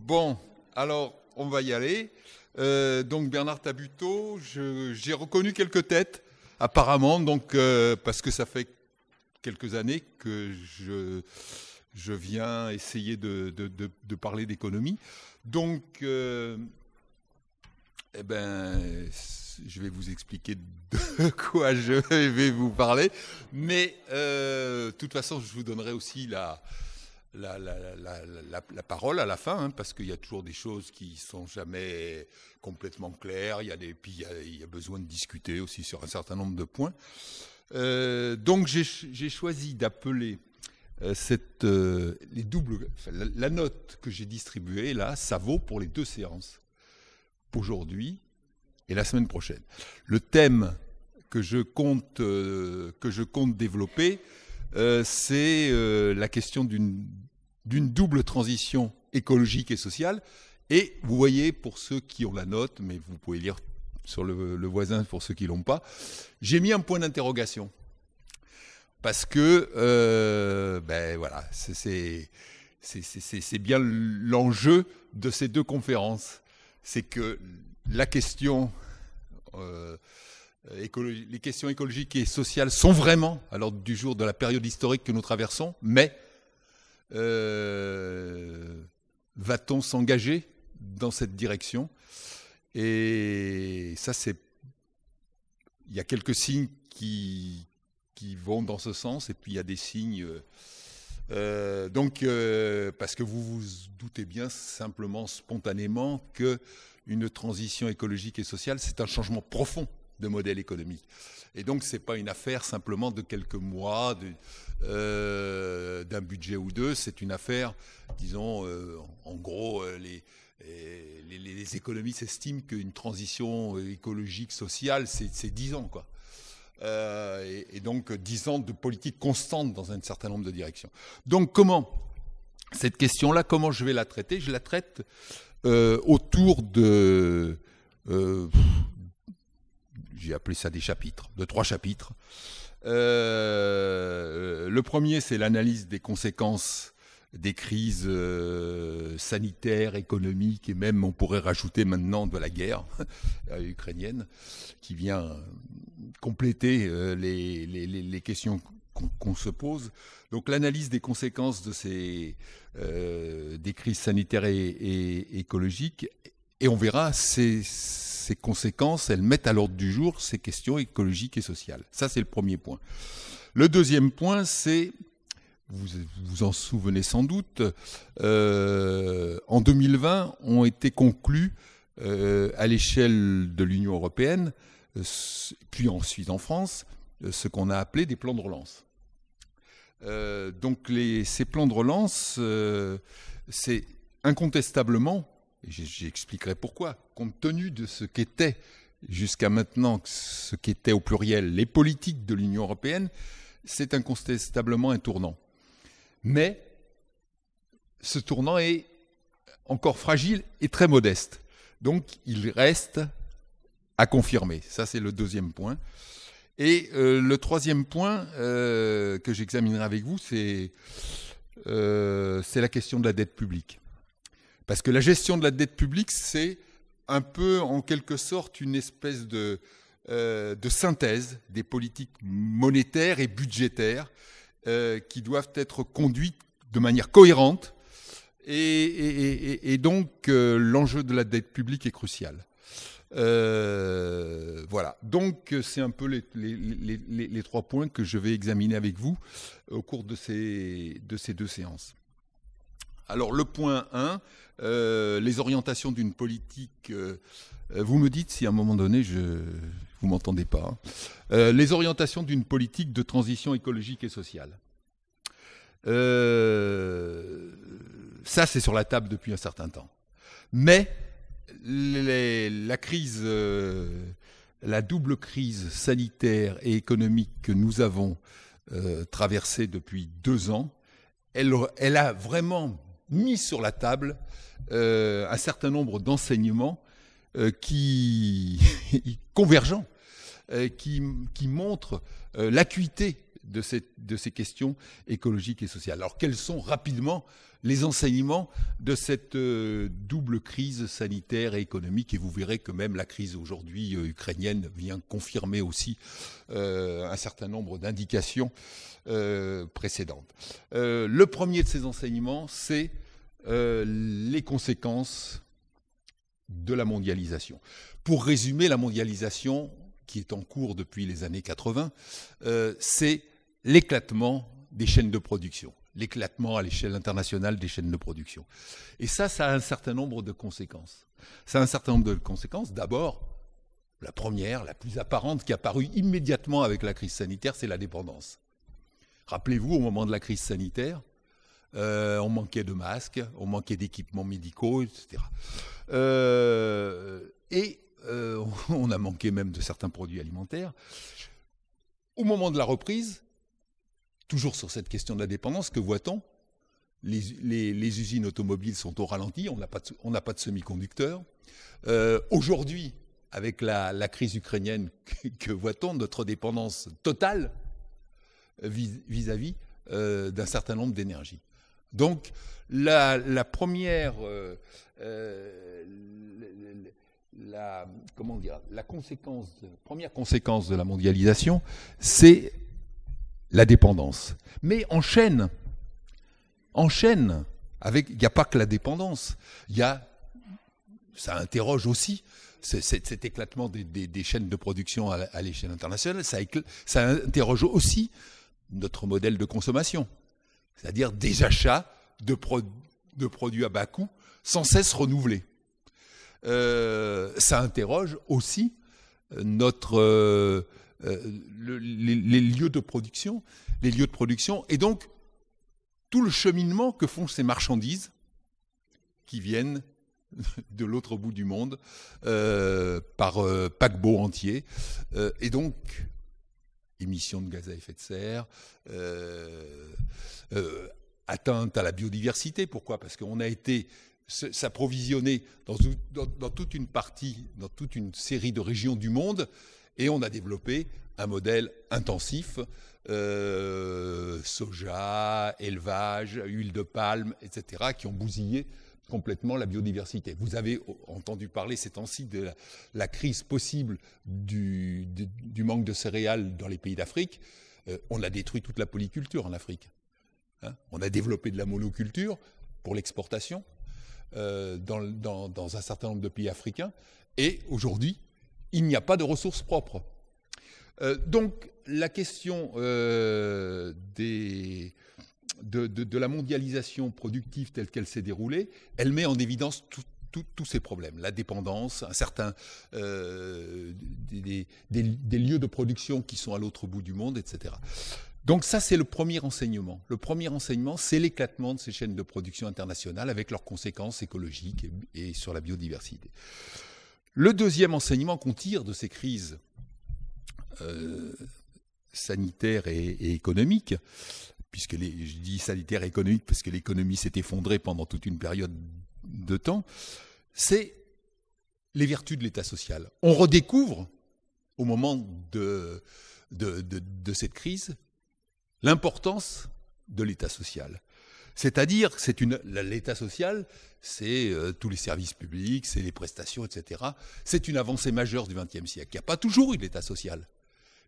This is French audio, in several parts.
Bon, alors on va y aller. Donc Bernard Tabuteau, j'ai reconnu quelques têtes, apparemment, donc, parce que ça fait quelques années que je viens essayer de parler d'économie. Donc, je vais vous expliquer de quoi je vais vous parler. Mais de toute façon, je vous donnerai aussi la parole à la fin, hein, parce qu'il y a toujours des choses qui ne sont jamais complètement claires. Puis il y a besoin de discuter aussi sur un certain nombre de points. Donc j'ai choisi d'appeler la note que j'ai distribuée, là, ça vaut pour les 2 séances, aujourd'hui et la semaine prochaine. Le thème que je compte développer, c'est la question d'une double transition écologique et sociale. Et vous voyez, pour ceux qui ont la note, mais vous pouvez lire sur le voisin pour ceux qui ne l'ont pas, j'ai mis un point d'interrogation. Parce que, voilà, c'est bien l'enjeu de ces 2 conférences. C'est que les questions écologiques et sociales sont vraiment à l'ordre du jour de la période historique que nous traversons, mais va-t-on s'engager dans cette direction? Et ça, il y a quelques signes qui vont dans ce sens, et puis il y a des signes... parce que vous vous doutez bien simplement, spontanément, qu'une transition écologique et sociale, c'est un changement profond de modèle économique. Et donc, ce n'est pas une affaire simplement de quelques mois, d'un budget ou 2, c'est une affaire, disons, en gros, les économistes estiment qu'une transition écologique, sociale, c'est 10 ans, quoi. Et donc 10 ans de politique constante dans un certain nombre de directions. Donc cette question-là, comment je vais la traiter? Je la traite autour de... j'ai appelé ça des chapitres, de 3 chapitres. Le premier, c'est l'analyse des conséquences des crises sanitaires, économiques, et même, on pourrait rajouter maintenant, de la guerre ukrainienne, qui vient compléter les questions qu'on se pose. Donc l'analyse des conséquences de des crises sanitaires et écologiques, et on verra ces conséquences, elles mettent à l'ordre du jour ces questions écologiques et sociales. Ça, c'est le premier point. Le deuxième point, c'est, vous vous en souvenez sans doute, en 2020 ont été conclus à l'échelle de l'Union européenne, puis ensuite en France, ce qu'on a appelé des plans de relance. Donc ces plans de relance, c'est incontestablement, et j'expliquerai pourquoi, compte tenu de ce qu'étaient jusqu'à maintenant, ce qu'étaient au pluriel les politiques de l'Union européenne, c'est incontestablement un tournant. Mais ce tournant est encore fragile et très modeste. Donc il reste à confirmer. Ça, c'est le deuxième point. Et le troisième point que j'examinerai avec vous, c'est la question de la dette publique. Parce que la gestion de la dette publique, c'est un peu, en quelque sorte, une espèce de synthèse des politiques monétaires et budgétaires qui doivent être conduites de manière cohérente. Et donc, l'enjeu de la dette publique est crucial. Voilà. Donc, c'est un peu les 3 points que je vais examiner avec vous au cours de ces 2 séances. Alors, le point 1, les orientations d'une politique... vous me dites si à un moment donné, vous m'entendez pas. Les orientations d'une politique de transition écologique et sociale. Ça, c'est sur la table depuis un certain temps. Mais la double crise sanitaire et économique que nous avons traversée depuis 2 ans, elle a vraiment mis sur la table un certain nombre d'enseignements convergents, qui montrent l'acuité ces questions écologiques et sociales. Alors, quels sont rapidement les enseignements de cette double crise sanitaire et économique? Et vous verrez que même la crise aujourd'hui ukrainienne vient confirmer aussi un certain nombre d'indications précédentes. Le premier de ces enseignements, c'est les conséquences de la mondialisation. Pour résumer, la mondialisation, qui est en cours depuis les années 80, c'est l'éclatement des chaînes de production, l'éclatement à l'échelle internationale des chaînes de production. Et ça a un certain nombre de conséquences. Ça a un certain nombre de conséquences. D'abord, la première, la plus apparente, qui est apparue immédiatement avec la crise sanitaire, c'est la dépendance. Rappelez-vous, au moment de la crise sanitaire, on manquait de masques, on manquait d'équipements médicaux, etc. On a manqué même de certains produits alimentaires. Au moment de la reprise, toujours sur cette question de la dépendance, que voit-on? Les usines automobiles sont au ralenti, on n'a pas de semi-conducteurs. Aujourd'hui, avec la crise ukrainienne, que voit-on? Notre dépendance totale vis-à-vis d'un certain nombre d'énergies. Donc, la première... première conséquence de la mondialisation, c'est la dépendance. Mais enchaîne avec, il n'y a pas que la dépendance, ça interroge aussi cet éclatement des chaînes de production à l'échelle internationale, ça interroge aussi notre modèle de consommation, c'est-à-dire des achats de produits à bas coût sans cesse renouvelés. Ça interroge aussi les lieux de production, et donc tout le cheminement que font ces marchandises qui viennent de l'autre bout du monde par paquebot entier, et donc émissions de gaz à effet de serre, atteinte à la biodiversité. Pourquoi? Parce qu'on a été s'approvisionner dans toute une série de régions du monde, et on a développé un modèle intensif, soja, élevage, huile de palme, etc., qui ont bousillé complètement la biodiversité. Vous avez entendu parler ces temps-ci de la crise possible du manque de céréales dans les pays d'Afrique. On a détruit toute la polyculture en Afrique. On a développé de la monoculture pour l'exportation dans un certain nombre de pays africains, et aujourd'hui, il n'y a pas de ressources propres. Donc, la question de la mondialisation productive telle qu'elle s'est déroulée, elle met en évidence tous ces problèmes. La dépendance, des lieux de production qui sont à l'autre bout du monde, etc. Donc ça, c'est le premier enseignement. Le premier enseignement, c'est l'éclatement de ces chaînes de production internationales avec leurs conséquences écologiques et sur la biodiversité. Le deuxième enseignement qu'on tire de ces crises sanitaires et économiques, je dis sanitaire et économique parce que l'économie s'est effondrée pendant toute une période de temps, c'est les vertus de l'État social. On redécouvre, au moment de cette crise, l'importance de l'État social. C'est-à-dire que l'État social, c'est tous les services publics, c'est les prestations, etc. C'est une avancée majeure du XXe siècle. Il n'y a pas toujours eu d'État social.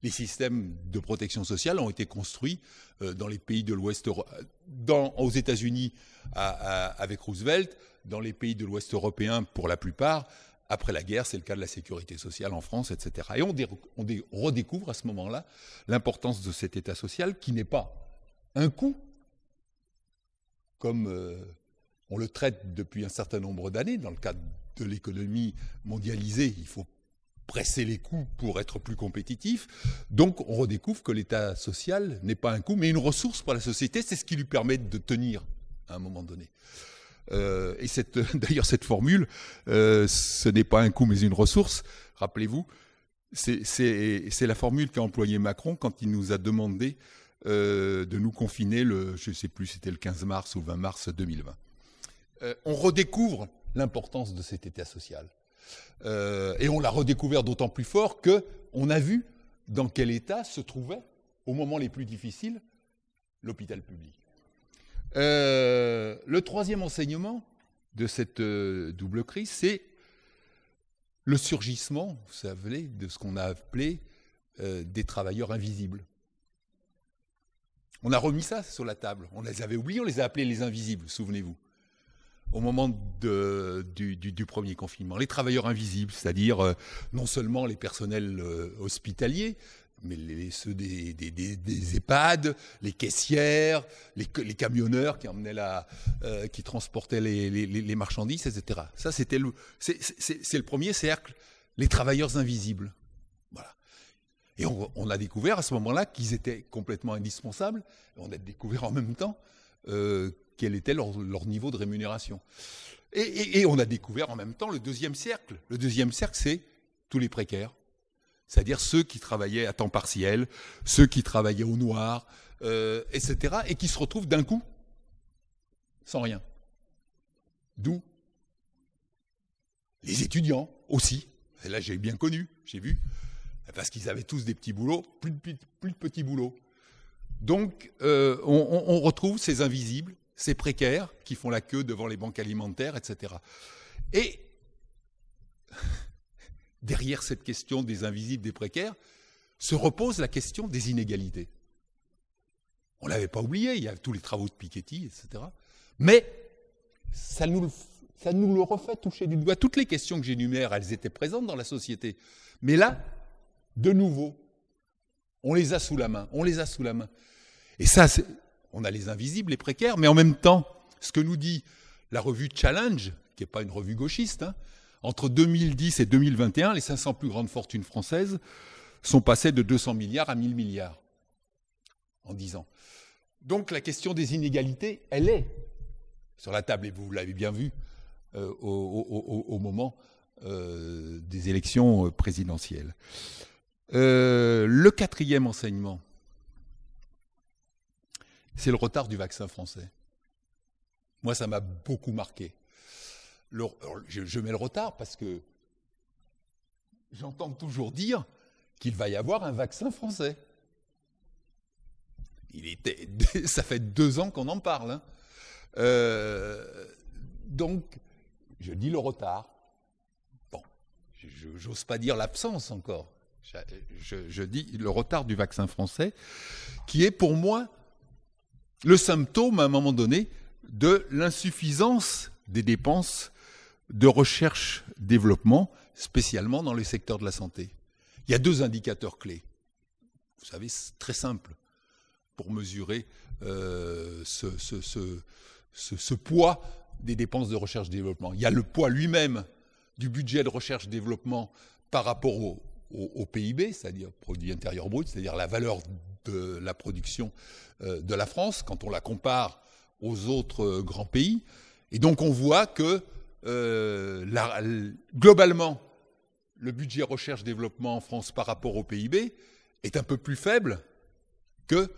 Les systèmes de protection sociale ont été construits dans les pays de l'Ouest, aux États-Unis avec Roosevelt, dans les pays de l'Ouest européen pour la plupart. Après la guerre, c'est le cas de la sécurité sociale en France, etc. Et on redécouvre à ce moment-là l'importance de cet État social qui n'est pas un coût, comme on le traite depuis un certain nombre d'années. Dans le cadre de l'économie mondialisée, il faut presser les coûts pour être plus compétitif. Donc on redécouvre que l'État social n'est pas un coût, mais une ressource pour la société. C'est ce qui lui permet de tenir à un moment donné. Et d'ailleurs, cette formule, ce n'est pas un coût mais une ressource, rappelez-vous, c'est la formule qu'a employée Macron quand il nous a demandé de nous confiner, je ne sais plus, c'était le 15 mars ou 20 mars 2020. On redécouvre l'importance de cet État social. Et on l'a redécouvert d'autant plus fort qu'on a vu dans quel état se trouvait au moment les plus difficiles, l'hôpital public. Le troisième enseignement de cette double crise, c'est le surgissement, vous savez, de ce qu'on a appelé des travailleurs invisibles. On a remis ça sur la table. On les avait oubliés, on les a appelés les invisibles, souvenez-vous, au moment du premier confinement. Les travailleurs invisibles, c'est-à-dire non seulement les personnels hospitaliers, mais ceux des EHPAD, les caissières, les camionneurs qui transportaient les marchandises, etc. Ça, c'est le premier cercle, les travailleurs invisibles. Voilà. Et on a découvert à ce moment-là qu'ils étaient complètement indispensables. On a découvert en même temps quel était leur niveau de rémunération. Et on a découvert en même temps le deuxième cercle. Le deuxième cercle, c'est tous les précaires. C'est-à-dire ceux qui travaillaient à temps partiel, ceux qui travaillaient au noir, etc. Et qui se retrouvent d'un coup sans rien. D'où les étudiants aussi. Et là, j'ai bien connu, j'ai vu. Parce qu'ils avaient tous des petits boulots, plus de petits boulots. Donc, on retrouve ces invisibles, ces précaires qui font la queue devant les banques alimentaires, etc. Et derrière cette question des invisibles, des précaires, se repose la question des inégalités. On ne l'avait pas oublié, il y a tous les travaux de Piketty, etc. Mais ça nous le refait toucher du doigt. Toutes les questions que j'énumère, elles étaient présentes dans la société. Mais là, de nouveau, on les a sous la main, Et ça, on a les invisibles, les précaires, mais en même temps, ce que nous dit la revue Challenge, qui n'est pas une revue gauchiste, entre 2010 et 2021, les 500 plus grandes fortunes françaises sont passées de 200 milliards à 1000 milliards en 10 ans. Donc la question des inégalités, elle est sur la table, et vous l'avez bien vu au moment des élections présidentielles. Le quatrième enseignement, c'est le retard du vaccin français. Moi, ça m'a beaucoup marqué. Je mets le retard parce que j'entends toujours dire qu'il va y avoir un vaccin français. Ça fait 2 ans qu'on en parle. Donc, je dis le retard. Bon, j'ose pas dire l'absence encore. Je dis le retard du vaccin français, qui est pour moi le symptôme, à un moment donné, de l'insuffisance des dépenses de recherche-développement, spécialement dans le secteur de la santé. Il y a 2 indicateurs clés. Vous savez, c'est très simple pour mesurer ce poids des dépenses de recherche-développement. Il y a le poids lui-même du budget de recherche-développement par rapport au PIB, c'est-à-dire produit intérieur brut, c'est-à-dire la valeur de la production de la France, quand on la compare aux autres grands pays. Et donc on voit que globalement, le budget recherche-développement en France par rapport au PIB est un peu plus faible que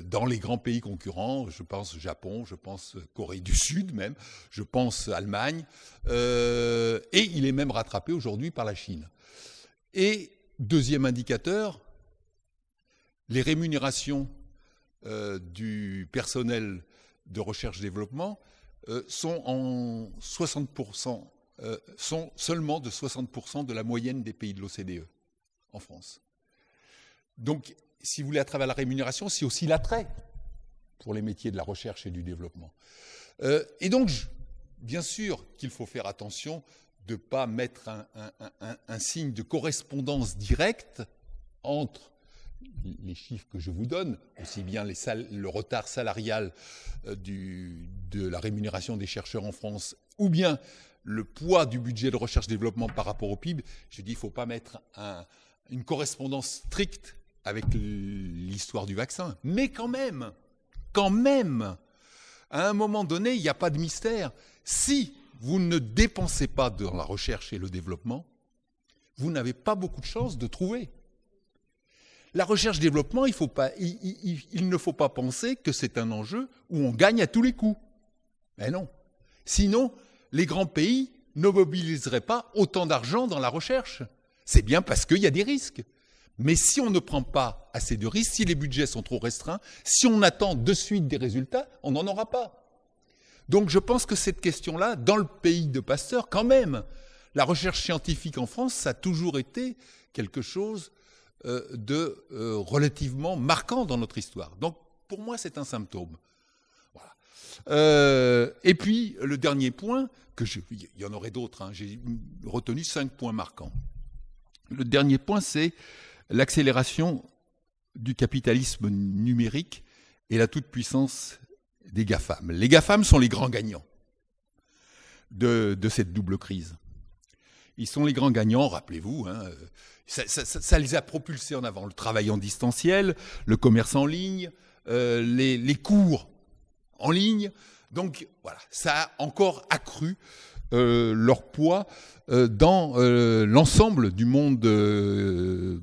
dans les grands pays concurrents. Je pense Japon, je pense Corée du Sud même, je pense Allemagne, et il est même rattrapé aujourd'hui par la Chine. Et deuxième indicateur, les rémunérations du personnel de recherche-développement sont seulement de 60% de la moyenne des pays de l'OCDE en France. Donc, si vous voulez, à travers la rémunération, c'est aussi l'attrait pour les métiers de la recherche et du développement. Et donc, bien sûr qu'il faut faire attention de ne pas mettre un signe de correspondance directe entre les chiffres que je vous donne, aussi bien le retard salarial de la rémunération des chercheurs en France, ou bien le poids du budget de recherche-développement par rapport au PIB. Je dis qu'il ne faut pas mettre une correspondance stricte avec l'histoire du vaccin. Mais quand même, à un moment donné, il n'y a pas de mystère. Si vous ne dépensez pas dans la recherche et le développement, vous n'avez pas beaucoup de chances de trouver. La recherche-développement, il ne faut pas penser que c'est un enjeu où on gagne à tous les coups. Mais non. Sinon, les grands pays ne mobiliseraient pas autant d'argent dans la recherche. C'est bien parce qu'il y a des risques. Mais si on ne prend pas assez de risques, si les budgets sont trop restreints, si on attend de suite des résultats, on n'en aura pas. Donc je pense que cette question-là, dans le pays de Pasteur, quand même, la recherche scientifique en France, ça a toujours été quelque chose de relativement marquant dans notre histoire. Donc pour moi, c'est un symptôme. Voilà. Et puis, le dernier point, il y en aurait d'autres, hein, j'ai retenu 5 points marquants. Le dernier point, c'est l'accélération du capitalisme numérique et la toute-puissance des GAFAM. Les GAFAM sont les grands gagnants de cette double crise. Ils sont les grands gagnants, rappelez-vous, hein, ça les a propulsés en avant. Le travail en distanciel, le commerce en ligne, les cours en ligne. Donc voilà, ça a encore accru leur poids dans l'ensemble du monde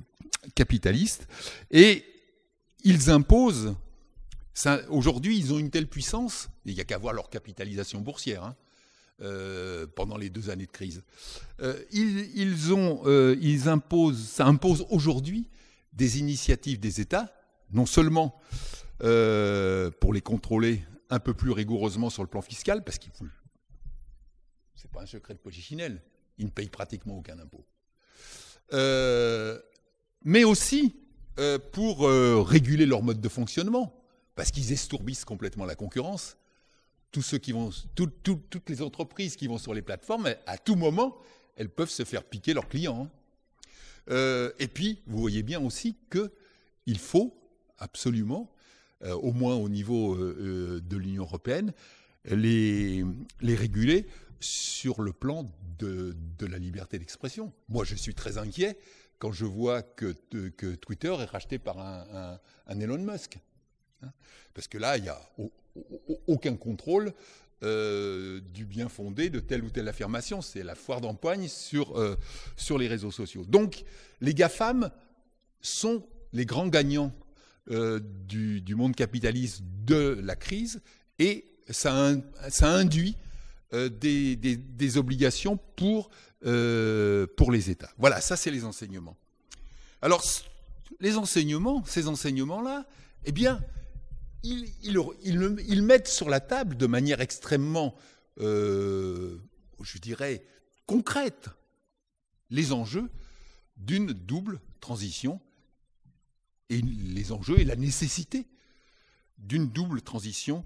capitaliste. Et ils imposent, aujourd'hui ils ont une telle puissance, il n'y a qu'à voir leur capitalisation boursière, hein, pendant les 2 années de crise. Ça impose aujourd'hui des initiatives des États, non seulement pour les contrôler un peu plus rigoureusement sur le plan fiscal, parce qu'il faut... C'est pas un secret de polichinelle, ils ne payent pratiquement aucun impôt. Mais aussi pour réguler leur mode de fonctionnement, parce qu'ils estourbissent complètement la concurrence. Toutes les entreprises qui vont sur les plateformes, à tout moment, elles peuvent se faire piquer leurs clients. Et puis, vous voyez bien aussi qu'il faut absolument, au moins au niveau de l'Union européenne, les réguler sur le plan de la liberté d'expression. Moi, je suis très inquiet quand je vois que Twitter est racheté par un Elon Musk. Hein, parce que là, il n'y a aucun contrôle du bien fondé de telle ou telle affirmation. C'est la foire d'empoigne sur les réseaux sociaux. Donc, les GAFAM sont les grands gagnants du monde capitaliste de la crise, et ça induit des obligations pour les États. Voilà, ça c'est les enseignements. Alors, ces enseignements-là, eh bien, ils mettent sur la table de manière extrêmement, je dirais, concrète, les enjeux d'une double transition, et les enjeux et la nécessité d'une double transition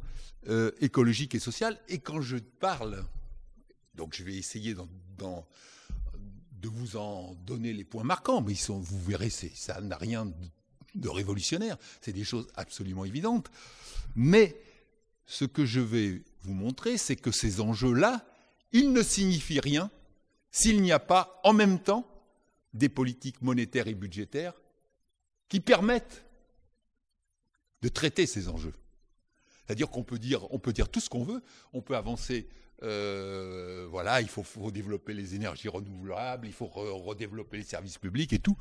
écologique et sociale. Et quand je parle, donc je vais essayer de vous en donner les points marquants, mais vous verrez, ça n'a rien de révolutionnaire, c'est des choses absolument évidentes. Mais ce que je vais vous montrer, c'est que ces enjeux-là, ils ne signifient rien s'il n'y a pas en même temps des politiques monétaires et budgétaires qui permettent de traiter ces enjeux. C'est-à-dire qu'on peut dire tout ce qu'on veut, on peut avancer, voilà, il faut développer les énergies renouvelables, il faut redévelopper les services publics et tout.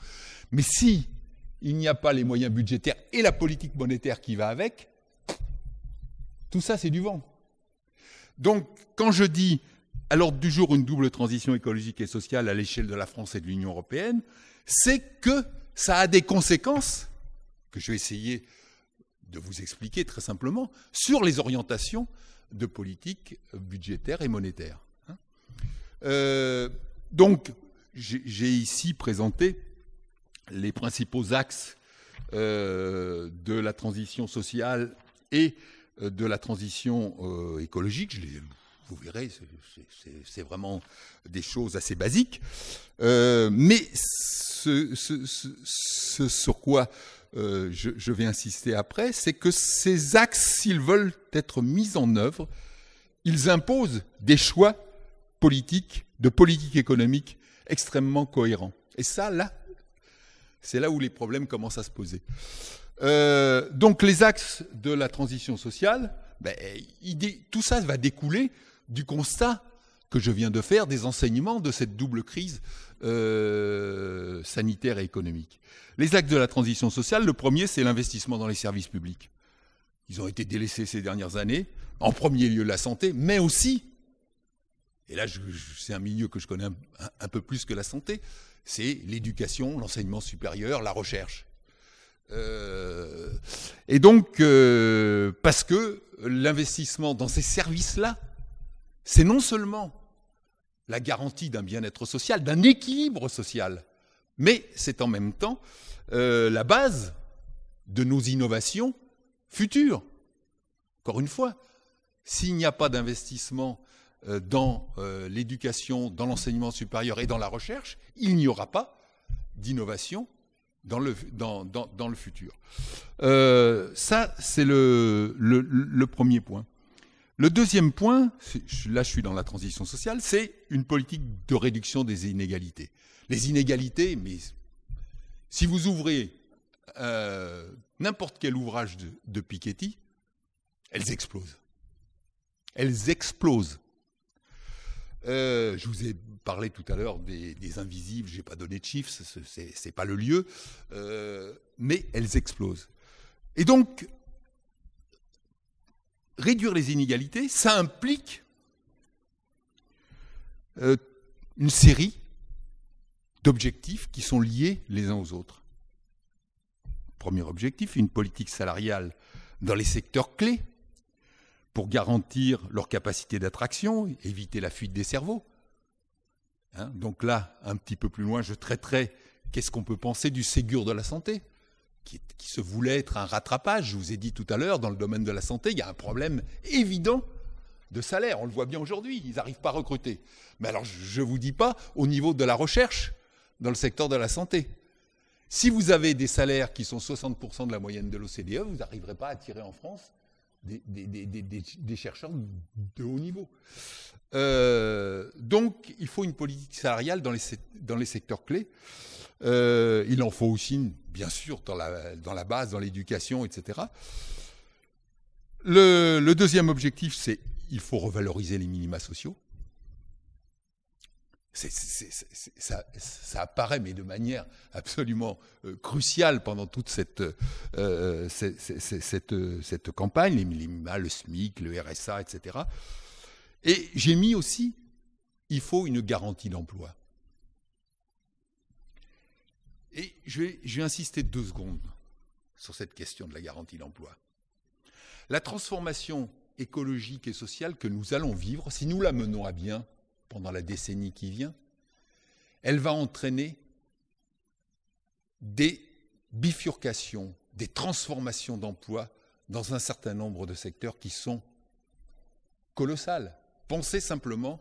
Mais si il n'y a pas les moyens budgétaires et la politique monétaire qui va avec, tout ça c'est du vent. Donc quand je dis à l'ordre du jour une double transition écologique et sociale à l'échelle de la France et de l'Union européenne, c'est que ça a des conséquences, que je vais essayer de vous expliquer très simplement, sur les orientations de politique budgétaire et monétaire. Donc, j'ai ici présenté les principaux axes de la transition sociale et de la transition écologique. Vous verrez, c'est vraiment des choses assez basiques. Mais ce sur quoi je vais insister après, c'est que ces axes, s'ils veulent être mis en œuvre, ils imposent des choix politiques, de politique économique extrêmement cohérents. Et ça, là, c'est là où les problèmes commencent à se poser. Donc les axes de la transition sociale, tout ça va découler du constat que je viens de faire des enseignements de cette double crise sanitaire et économique. Les axes de la transition sociale, le premier, c'est l'investissement dans les services publics. Ils ont été délaissés ces dernières années, en premier lieu la santé, mais aussi, et là c'est un milieu que je connais un peu plus que la santé, c'est l'éducation, l'enseignement supérieur, la recherche. Et donc, parce que l'investissement dans ces services-là, c'est non seulement la garantie d'un bien-être social, d'un équilibre social, mais c'est en même temps la base de nos innovations futures. Encore une fois, s'il n'y a pas d'investissement dans l'éducation, dans l'enseignement supérieur et dans la recherche, il n'y aura pas d'innovation dans le futur. Ça, c'est le premier point. Le deuxième point, là je suis dans la transition sociale, c'est une politique de réduction des inégalités. Les inégalités, mais si vous ouvrez n'importe quel ouvrage de Piketty, elles explosent. Elles explosent. Je vous ai parlé tout à l'heure des invisibles, je n'ai pas donné de chiffres, ce n'est pas le lieu, mais elles explosent. Et donc, réduire les inégalités, ça implique une série d'objectifs qui sont liés les uns aux autres. Premier objectif, une politique salariale dans les secteurs clés pour garantir leur capacité d'attraction, éviter la fuite des cerveaux. Donc là, un petit peu plus loin, je traiterai qu'est-ce qu'on peut penser du Ségur de la santé, qui se voulait être un rattrapage. Je vous ai dit tout à l'heure, dans le domaine de la santé, il y a un problème évident de salaire. On le voit bien aujourd'hui, ils n'arrivent pas à recruter. Mais alors, je ne vous dis pas au niveau de la recherche dans le secteur de la santé. Si vous avez des salaires qui sont 60% de la moyenne de l'OCDE, vous n'arriverez pas à attirer en France des chercheurs de haut niveau. Donc, il faut une politique salariale dans les secteurs clés. Il en faut aussi, bien sûr, dans la base, dans l'éducation, etc. Le deuxième objectif, c'est il faut revaloriser les minima sociaux. Ça apparaît, mais de manière absolument cruciale pendant toute cette campagne, les minima, le SMIC, le RSA, etc. Et j'ai mis aussi, il faut une garantie d'emploi. Et je vais insister 2 secondes sur cette question de la garantie d'emploi. La transformation écologique et sociale que nous allons vivre, si nous la menons à bien pendant la décennie qui vient, elle va entraîner des bifurcations, des transformations d'emplois dans un certain nombre de secteurs qui sont colossales. Pensez simplement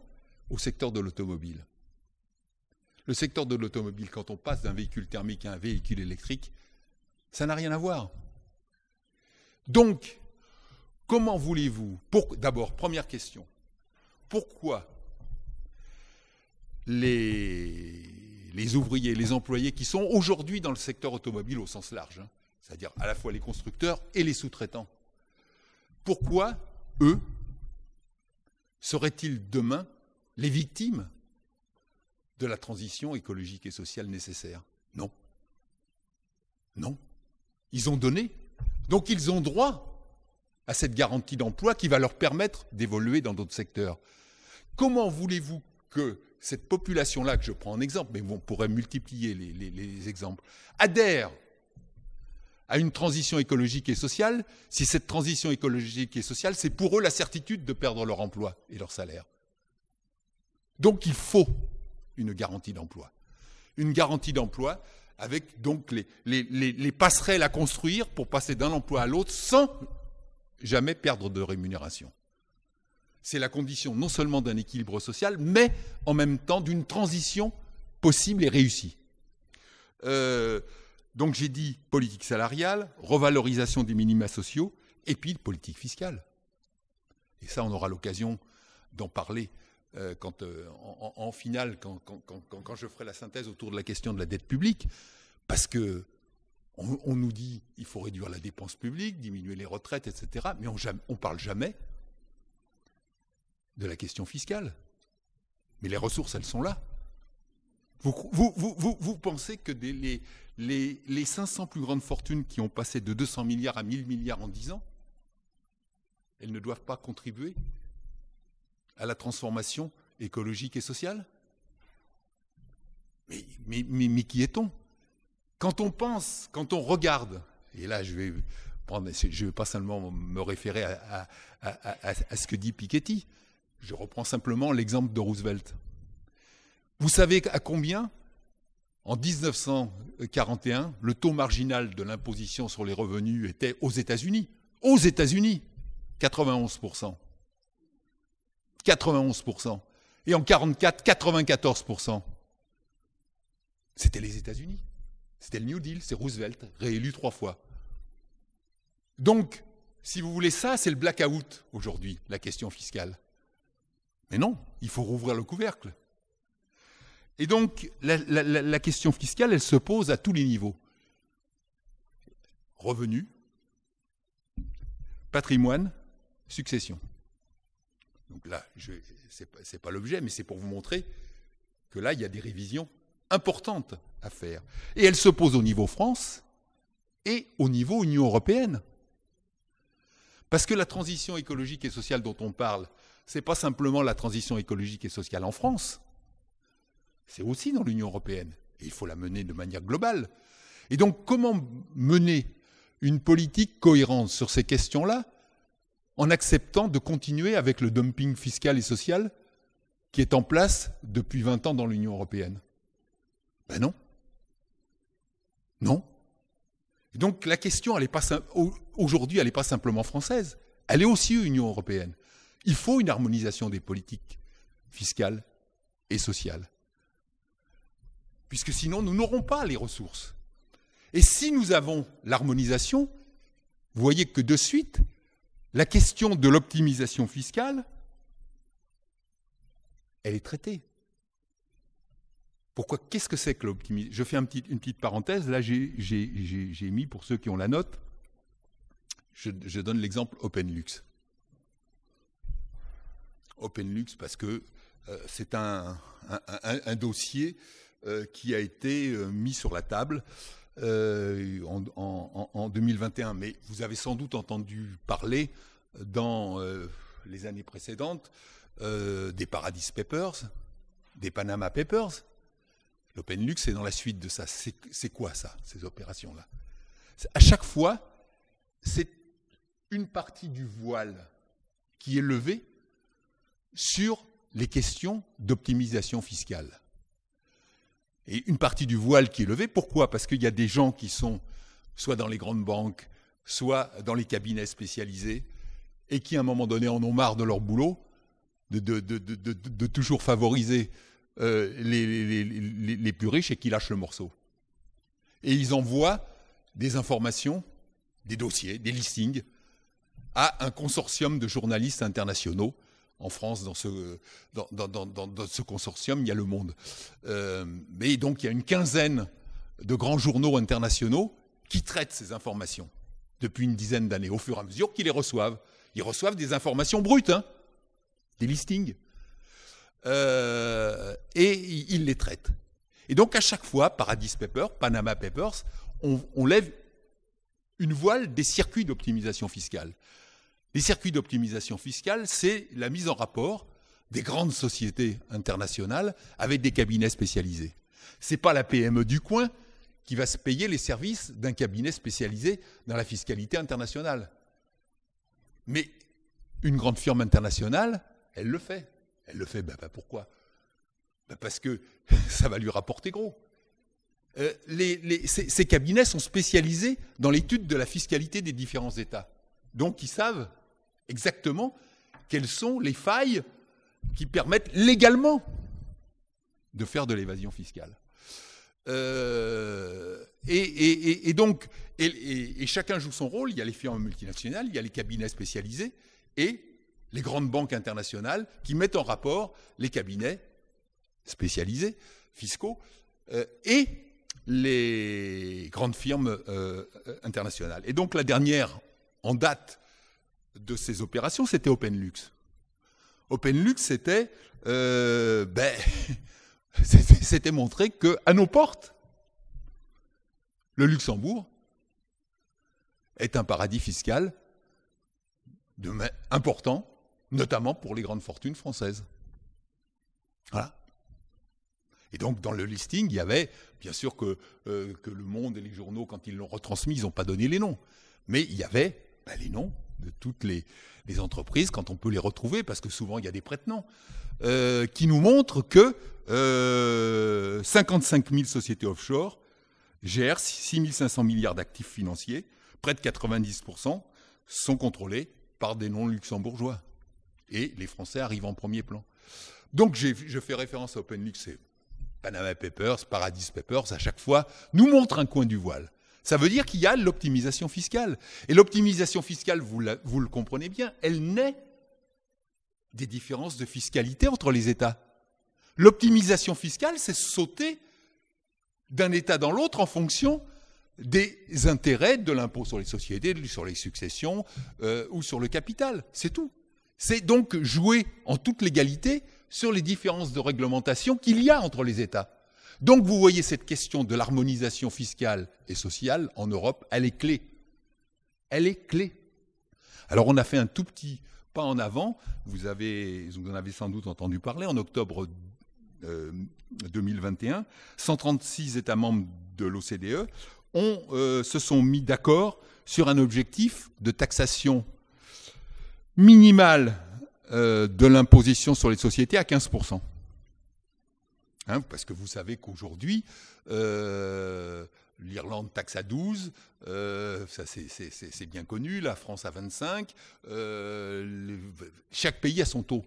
au secteur de l'automobile. Le secteur de l'automobile, quand on passe d'un véhicule thermique à un véhicule électrique, ça n'a rien à voir. Donc, comment voulez-vous... D'abord, première question. Pourquoi les ouvriers, les employés qui sont aujourd'hui dans le secteur automobile au sens large, c'est-à-dire à la fois les constructeurs et les sous-traitants, pourquoi, eux, seraient-ils demain les victimes de la transition écologique et sociale nécessaire? Non. Non. Ils ont donné. Donc ils ont droit à cette garantie d'emploi qui va leur permettre d'évoluer dans d'autres secteurs. Comment voulez-vous que cette population-là, que je prends en exemple, mais on pourrait multiplier les exemples, adhère à une transition écologique et sociale, si cette transition écologique et sociale, c'est pour eux la certitude de perdre leur emploi et leur salaire? Donc il faut une garantie d'emploi. Une garantie d'emploi avec donc les passerelles à construire pour passer d'un emploi à l'autre sans jamais perdre de rémunération. C'est la condition non seulement d'un équilibre social, mais en même temps d'une transition possible et réussie. Donc j'ai dit politique salariale, revalorisation des minima sociaux, et puis politique fiscale. Et ça, on aura l'occasion d'en parler en finale, quand je ferai la synthèse autour de la question de la dette publique, parce que on nous dit qu'il faut réduire la dépense publique, diminuer les retraites, etc., mais on ne parle jamais de la question fiscale. Mais les ressources, elles sont là. Vous pensez que les 500 plus grandes fortunes qui ont passé de 200 milliards à 1000 milliards en 10 ans, elles ne doivent pas contribuer à la transformation écologique et sociale? Mais qui est-on? Quand on pense, quand on regarde, et là je vais pas seulement me référer à ce que dit Piketty, je reprends simplement l'exemple de Roosevelt. Vous savez à combien, en 1941, le taux marginal de l'imposition sur les revenus était aux États-Unis? Aux États-Unis, 91%. 91%. Et en 1944, 94%. C'était les États-Unis. C'était le New Deal, c'est Roosevelt, réélu 3 fois. Donc, si vous voulez ça, c'est le blackout aujourd'hui, la question fiscale. Mais non, il faut rouvrir le couvercle. Et donc, la question fiscale, elle se pose à tous les niveaux. Revenus, patrimoine, succession. Donc là, c'est pas l'objet, mais c'est pour vous montrer que là, il y a des révisions importantes à faire. Et elles se posent au niveau France et au niveau Union européenne. Parce que la transition écologique et sociale dont on parle, ce n'est pas simplement la transition écologique et sociale en France, c'est aussi dans l'Union européenne. Et il faut la mener de manière globale. Et donc, comment mener une politique cohérente sur ces questions-là en acceptant de continuer avec le dumping fiscal et social qui est en place depuis 20 ans dans l'Union européenne? Ben non. Non. Et donc la question, aujourd'hui, elle n'est pas simplement française, elle est aussi Union européenne. Il faut une harmonisation des politiques fiscales et sociales. Puisque sinon, nous n'aurons pas les ressources. Et si nous avons l'harmonisation, vous voyez que de suite, la question de l'optimisation fiscale, elle est traitée. Pourquoi? Qu'est-ce que c'est que l'optimisation? Je fais une petite parenthèse. Là, j'ai mis, pour ceux qui ont la note, je donne l'exemple OpenLux. OpenLux, parce que c'est un dossier qui a été mis sur la table en 2021. Mais vous avez sans doute entendu parler dans les années précédentes des Paradise Papers, des Panama Papers. L'OpenLux est dans la suite de ça. C'est quoi ça, ces opérations-là? À chaque fois, c'est une partie du voile qui est levée sur les questions d'optimisation fiscale. Et une partie du voile qui est levée, pourquoi? Parce qu'il y a des gens qui sont soit dans les grandes banques, soit dans les cabinets spécialisés, et qui à un moment donné en ont marre de leur boulot, de toujours favoriser les plus riches, et qui lâchent le morceau. Et ils envoient des informations, des dossiers, des listings, à un consortium de journalistes internationaux. En France, dans ce consortium, il y a Le Monde. Mais donc, il y a une quinzaine de grands journaux internationaux qui traitent ces informations depuis une dizaine d'années, au fur et à mesure qu'ils les reçoivent. Ils reçoivent des informations brutes, hein, des listings. Et ils les traitent. Et donc, à chaque fois, Paradise Papers, Panama Papers, on lève une voile des circuits d'optimisation fiscale. Les circuits d'optimisation fiscale, c'est la mise en rapport des grandes sociétés internationales avec des cabinets spécialisés. Ce n'est pas la PME du coin qui va se payer les services d'un cabinet spécialisé dans la fiscalité internationale. Mais une grande firme internationale, elle le fait. Elle le fait, pourquoi? Parce que ça va lui rapporter gros. Ces cabinets sont spécialisés dans l'étude de la fiscalité des différents États. Donc, ils savent exactement quelles sont les failles qui permettent légalement de faire de l'évasion fiscale. Et donc, chacun joue son rôle. Il y a les firmes multinationales, il y a les cabinets spécialisés et les grandes banques internationales qui mettent en rapport les cabinets spécialisés, fiscaux, et les grandes firmes internationales. Et donc, la dernière en date de ces opérations, c'était OpenLux. OpenLux, c'était montré qu'à nos portes, le Luxembourg est un paradis fiscal important, notamment pour les grandes fortunes françaises. Voilà. Et donc, dans le listing, il y avait, bien sûr que Le Monde et les journaux, quand ils l'ont retransmis, ils n'ont pas donné les noms. Mais il y avait les noms de toutes les entreprises, quand on peut les retrouver, parce que souvent, il y a des prête-noms, qui nous montrent que 55 000 sociétés offshore gèrent 6 500 milliards d'actifs financiers, près de 90% sont contrôlés par des noms luxembourgeois. Et les Français arrivent en premier plan. Donc je fais référence à OpenLux, et Panama Papers, Paradise Papers, à chaque fois, nous montrent un coin du voile. Ça veut dire qu'il y a l'optimisation fiscale. Et l'optimisation fiscale, vous le comprenez bien, elle naît des différences de fiscalité entre les États. L'optimisation fiscale, c'est sauter d'un État dans l'autre en fonction des intérêts de l'impôt sur les sociétés, sur les successions ou sur le capital. C'est tout. C'est donc jouer en toute légalité sur les différences de réglementation qu'il y a entre les États. Donc vous voyez, cette question de l'harmonisation fiscale et sociale en Europe, elle est clé. Elle est clé. Alors on a fait un tout petit pas en avant, vous en avez sans doute entendu parler, en octobre 2021, 136 États membres de l'OCDE se sont mis d'accord sur un objectif de taxation minimale de l'imposition sur les sociétés à 15%. Parce que vous savez qu'aujourd'hui, l'Irlande taxe à 12, ça c'est bien connu, la France à 25, chaque pays a son taux.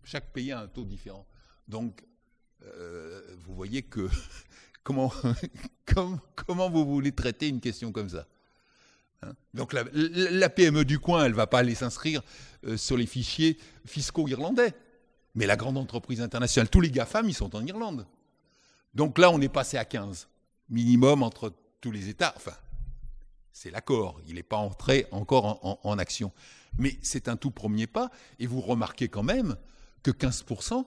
Chaque pays a un taux différent. Donc, vous voyez que comment vous voulez traiter une question comme ça. Donc la PME du coin, elle ne va pas aller s'inscrire sur les fichiers fiscaux irlandais. Mais la grande entreprise internationale, tous les GAFAM, ils sont en Irlande. Donc là, on est passé à 15, minimum entre tous les États. Enfin, c'est l'accord, il n'est pas entré encore en action. Mais c'est un tout premier pas, et vous remarquez quand même que 15%,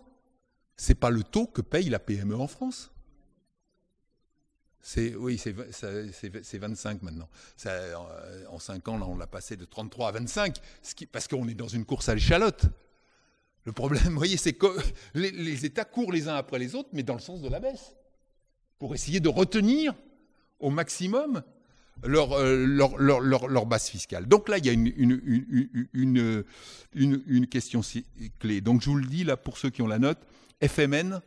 ce n'est pas le taux que paye la PME en France. Oui, c'est 25 maintenant. En 5 ans, là, on l'a passé de 33 à 25, parce qu'on est dans une course à l'échalote. Le problème, vous voyez, c'est que les États courent les uns après les autres, mais dans le sens de la baisse, pour essayer de retenir au maximum leur base fiscale. Donc là, il y a une question clé. Donc je vous le dis, là, pour ceux qui ont la note, FMN,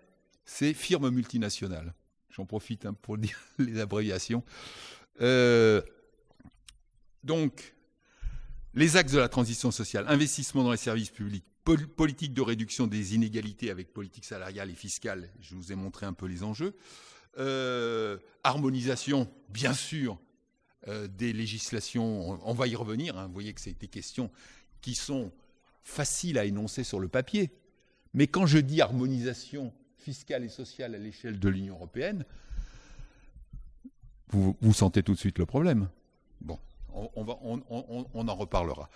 c'est firme multinationale. J'en profite pour dire les abréviations. Donc, les axes de la transition sociale, investissement dans les services publics, politique de réduction des inégalités avec politique salariale et fiscale, je vous ai montré un peu les enjeux. Harmonisation, bien sûr, des législations, on va y revenir, vous voyez que c'est des questions qui sont faciles à énoncer sur le papier. Mais quand je dis harmonisation fiscale et sociale à l'échelle de l'Union européenne, vous sentez tout de suite le problème. Bon. On en reparlera.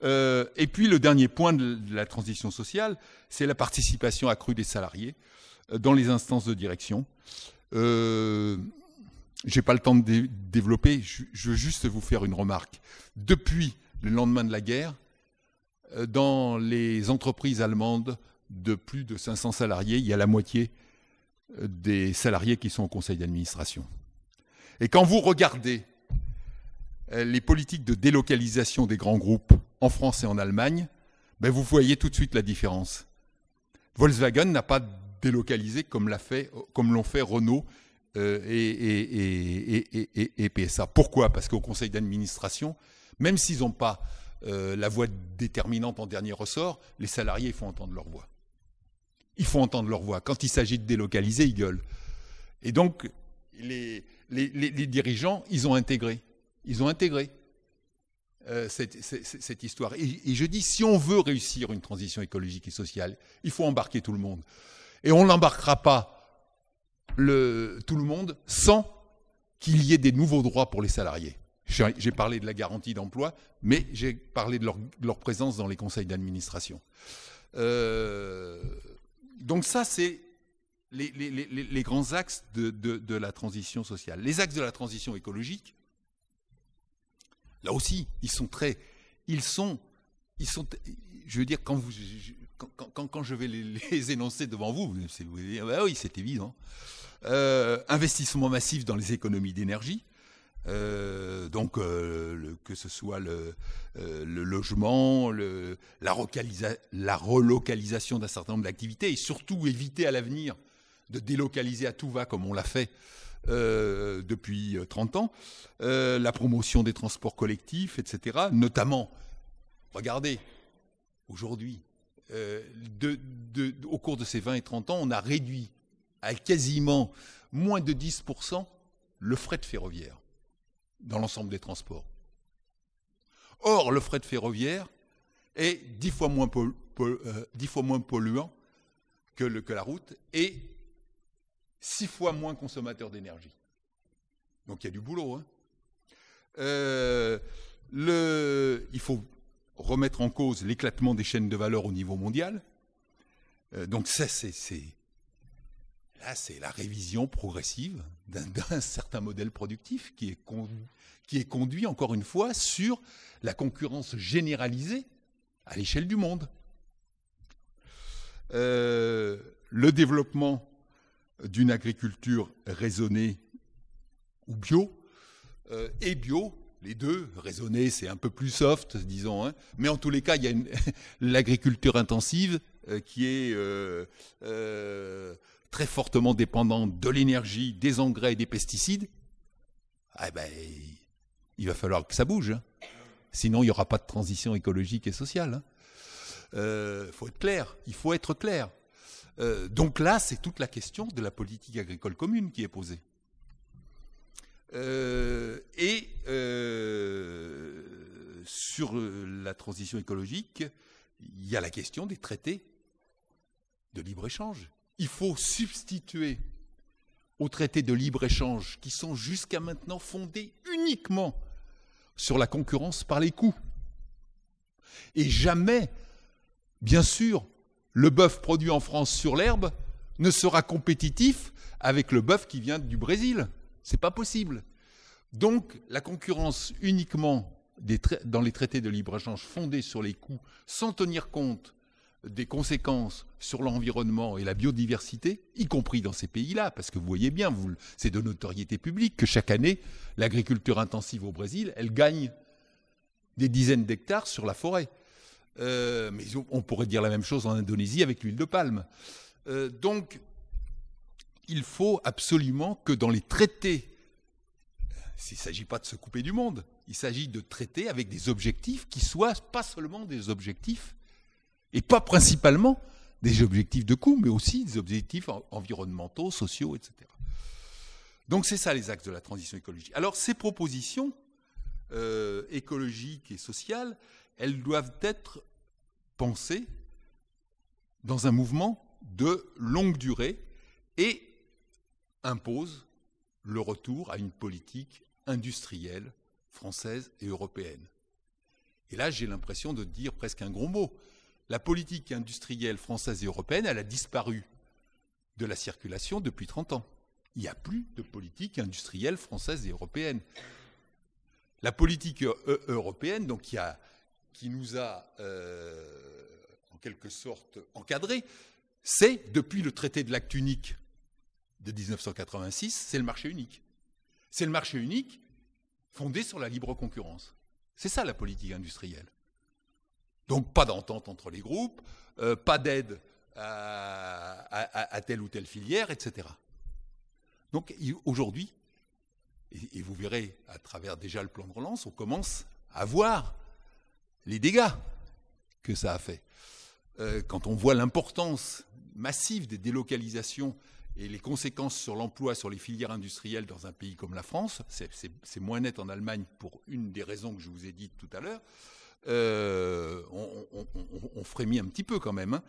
Et puis le dernier point de la transition sociale, c'est la participation accrue des salariés dans les instances de direction. Je n'ai pas le temps de développer, je veux juste vous faire une remarque. Depuis le lendemain de la guerre, dans les entreprises allemandes de plus de 500 salariés, il y a la moitié des salariés qui sont au conseil d'administration. Et quand vous regardez les politiques de délocalisation des grands groupes en France et en Allemagne, vous voyez tout de suite la différence. Volkswagen n'a pas délocalisé comme l'ont fait Renault et PSA. Pourquoi ? Parce qu'au conseil d'administration, même s'ils n'ont pas la voix déterminante en dernier ressort, les salariés font entendre leur voix. Ils font entendre leur voix. Quand il s'agit de délocaliser, ils gueulent. Et donc, les dirigeants, ils ont intégré. Ils ont intégré cette histoire. Et je dis, si on veut réussir une transition écologique et sociale, il faut embarquer tout le monde. Et on n'embarquera pas tout le monde sans qu'il y ait des nouveaux droits pour les salariés. J'ai parlé de la garantie d'emploi, mais j'ai parlé de leur présence dans les conseils d'administration. Donc ça, c'est les grands axes de la transition sociale. Les axes de la transition écologique, là aussi, je veux dire, quand je vais les énoncer devant vous, vous allez dire, bah oui, c'est évident. Investissement massif dans les économies d'énergie. Donc, que ce soit le logement, la relocalisation d'un certain nombre d'activités, et surtout éviter à l'avenir de délocaliser à tout va comme on l'a fait depuis 30 ans, la promotion des transports collectifs, etc. Notamment, regardez, aujourd'hui, au cours de ces 20 et 30 ans, on a réduit à quasiment moins de 10% le fret ferroviaire dans l'ensemble des transports. Or, le fret ferroviaire est 10 fois moins polluant que la route et 6 fois moins consommateur d'énergie. Donc il y a du boulot. Il faut remettre en cause l'éclatement des chaînes de valeur au niveau mondial. Donc ça, c'est la révision progressive d'un certain modèle productif qui est conduit, encore une fois, sur la concurrence généralisée à l'échelle du monde. Le développement d'une agriculture raisonnée ou bio, et bio, les deux, raisonnée c'est un peu plus soft, disons, mais en tous les cas, il y a l'agriculture intensive qui est très fortement dépendante de l'énergie, des engrais et des pesticides. Il va falloir que ça bouge, sinon il n'y aura pas de transition écologique et sociale. Faut être clair, il faut être clair. Donc là, c'est toute la question de la politique agricole commune qui est posée. Sur la transition écologique, il y a la question des traités de libre-échange. Il faut substituer aux traités de libre-échange qui sont jusqu'à maintenant fondés uniquement sur la concurrence par les coûts. Et jamais, bien sûr, le bœuf produit en France sur l'herbe ne sera compétitif avec le bœuf qui vient du Brésil. C'est pas possible. Donc, la concurrence uniquement dans les traités de libre-échange fondés sur les coûts, sans tenir compte des conséquences sur l'environnement et la biodiversité, y compris dans ces pays-là, parce que vous voyez bien, c'est de notoriété publique que chaque année, l'agriculture intensive au Brésil, elle gagne des dizaines d'hectares sur la forêt. Mais on pourrait dire la même chose en Indonésie avec l'huile de palme. Donc, il faut absolument que dans les traités, il ne s'agit pas de se couper du monde, il s'agit de traiter avec des objectifs qui soient pas seulement des objectifs, et pas principalement des objectifs de coût, mais aussi des objectifs environnementaux, sociaux, etc. Donc c'est ça les axes de la transition écologique. Alors ces propositions écologiques et sociales, elles doivent être pensées dans un mouvement de longue durée et imposent le retour à une politique industrielle française et européenne. Et là, j'ai l'impression de dire presque un gros mot. La politique industrielle française et européenne, elle a disparu de la circulation depuis 30 ans. Il n'y a plus de politique industrielle française et européenne. La politique européenne, donc, qui nous a en quelque sorte encadrés, c'est, depuis le traité de l'acte unique de 1986, c'est le marché unique. C'est le marché unique fondé sur la libre concurrence. C'est ça la politique industrielle. Donc pas d'entente entre les groupes, pas d'aide à telle ou telle filière, etc. Donc aujourd'hui, et vous verrez à travers déjà le plan de relance, on commence à voir les dégâts que ça a fait. Quand on voit l'importance massive des délocalisations et les conséquences sur l'emploi, sur les filières industrielles dans un pays comme la France, c'est moins net en Allemagne pour une des raisons que je vous ai dites tout à l'heure, on frémit un petit peu quand même.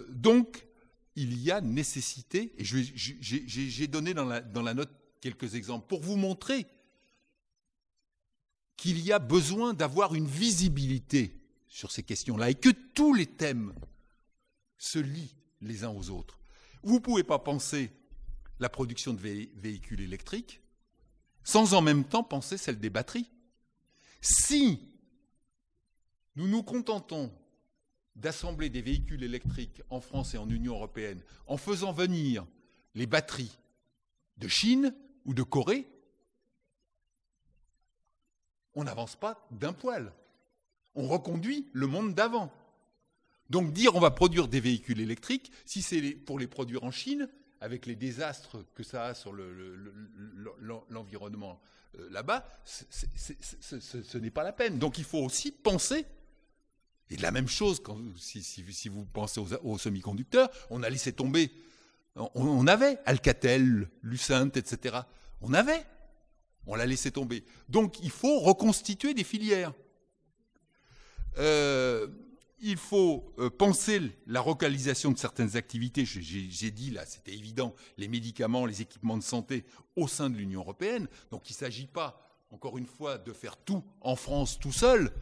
Donc, il y a nécessité, et j'ai donné dans la note quelques exemples pour vous montrer qu'il y a besoin d'avoir une visibilité sur ces questions-là et que tous les thèmes se lient les uns aux autres. Vous ne pouvez pas penser la production de véhicules électriques sans en même temps penser celle des batteries. Si nous nous contentons d'assembler des véhicules électriques en France et en Union européenne en faisant venir les batteries de Chine ou de Corée, on n'avance pas d'un poil. On reconduit le monde d'avant. Donc dire on va produire des véhicules électriques, si c'est pour les produire en Chine, avec les désastres que ça a sur l'environnement là-bas, ce n'est pas la peine. Donc il faut aussi penser, et de la même chose, si vous pensez aux semi-conducteurs, on a laissé tomber, on avait Alcatel, Lucent, etc. On l'a laissé tomber. Donc il faut reconstituer des filières. Il faut penser la relocalisation de certaines activités. J'ai dit là, c'était évident, les médicaments, les équipements de santé au sein de l'Union européenne. Donc il ne s'agit pas, encore une fois, de faire tout en France tout seul,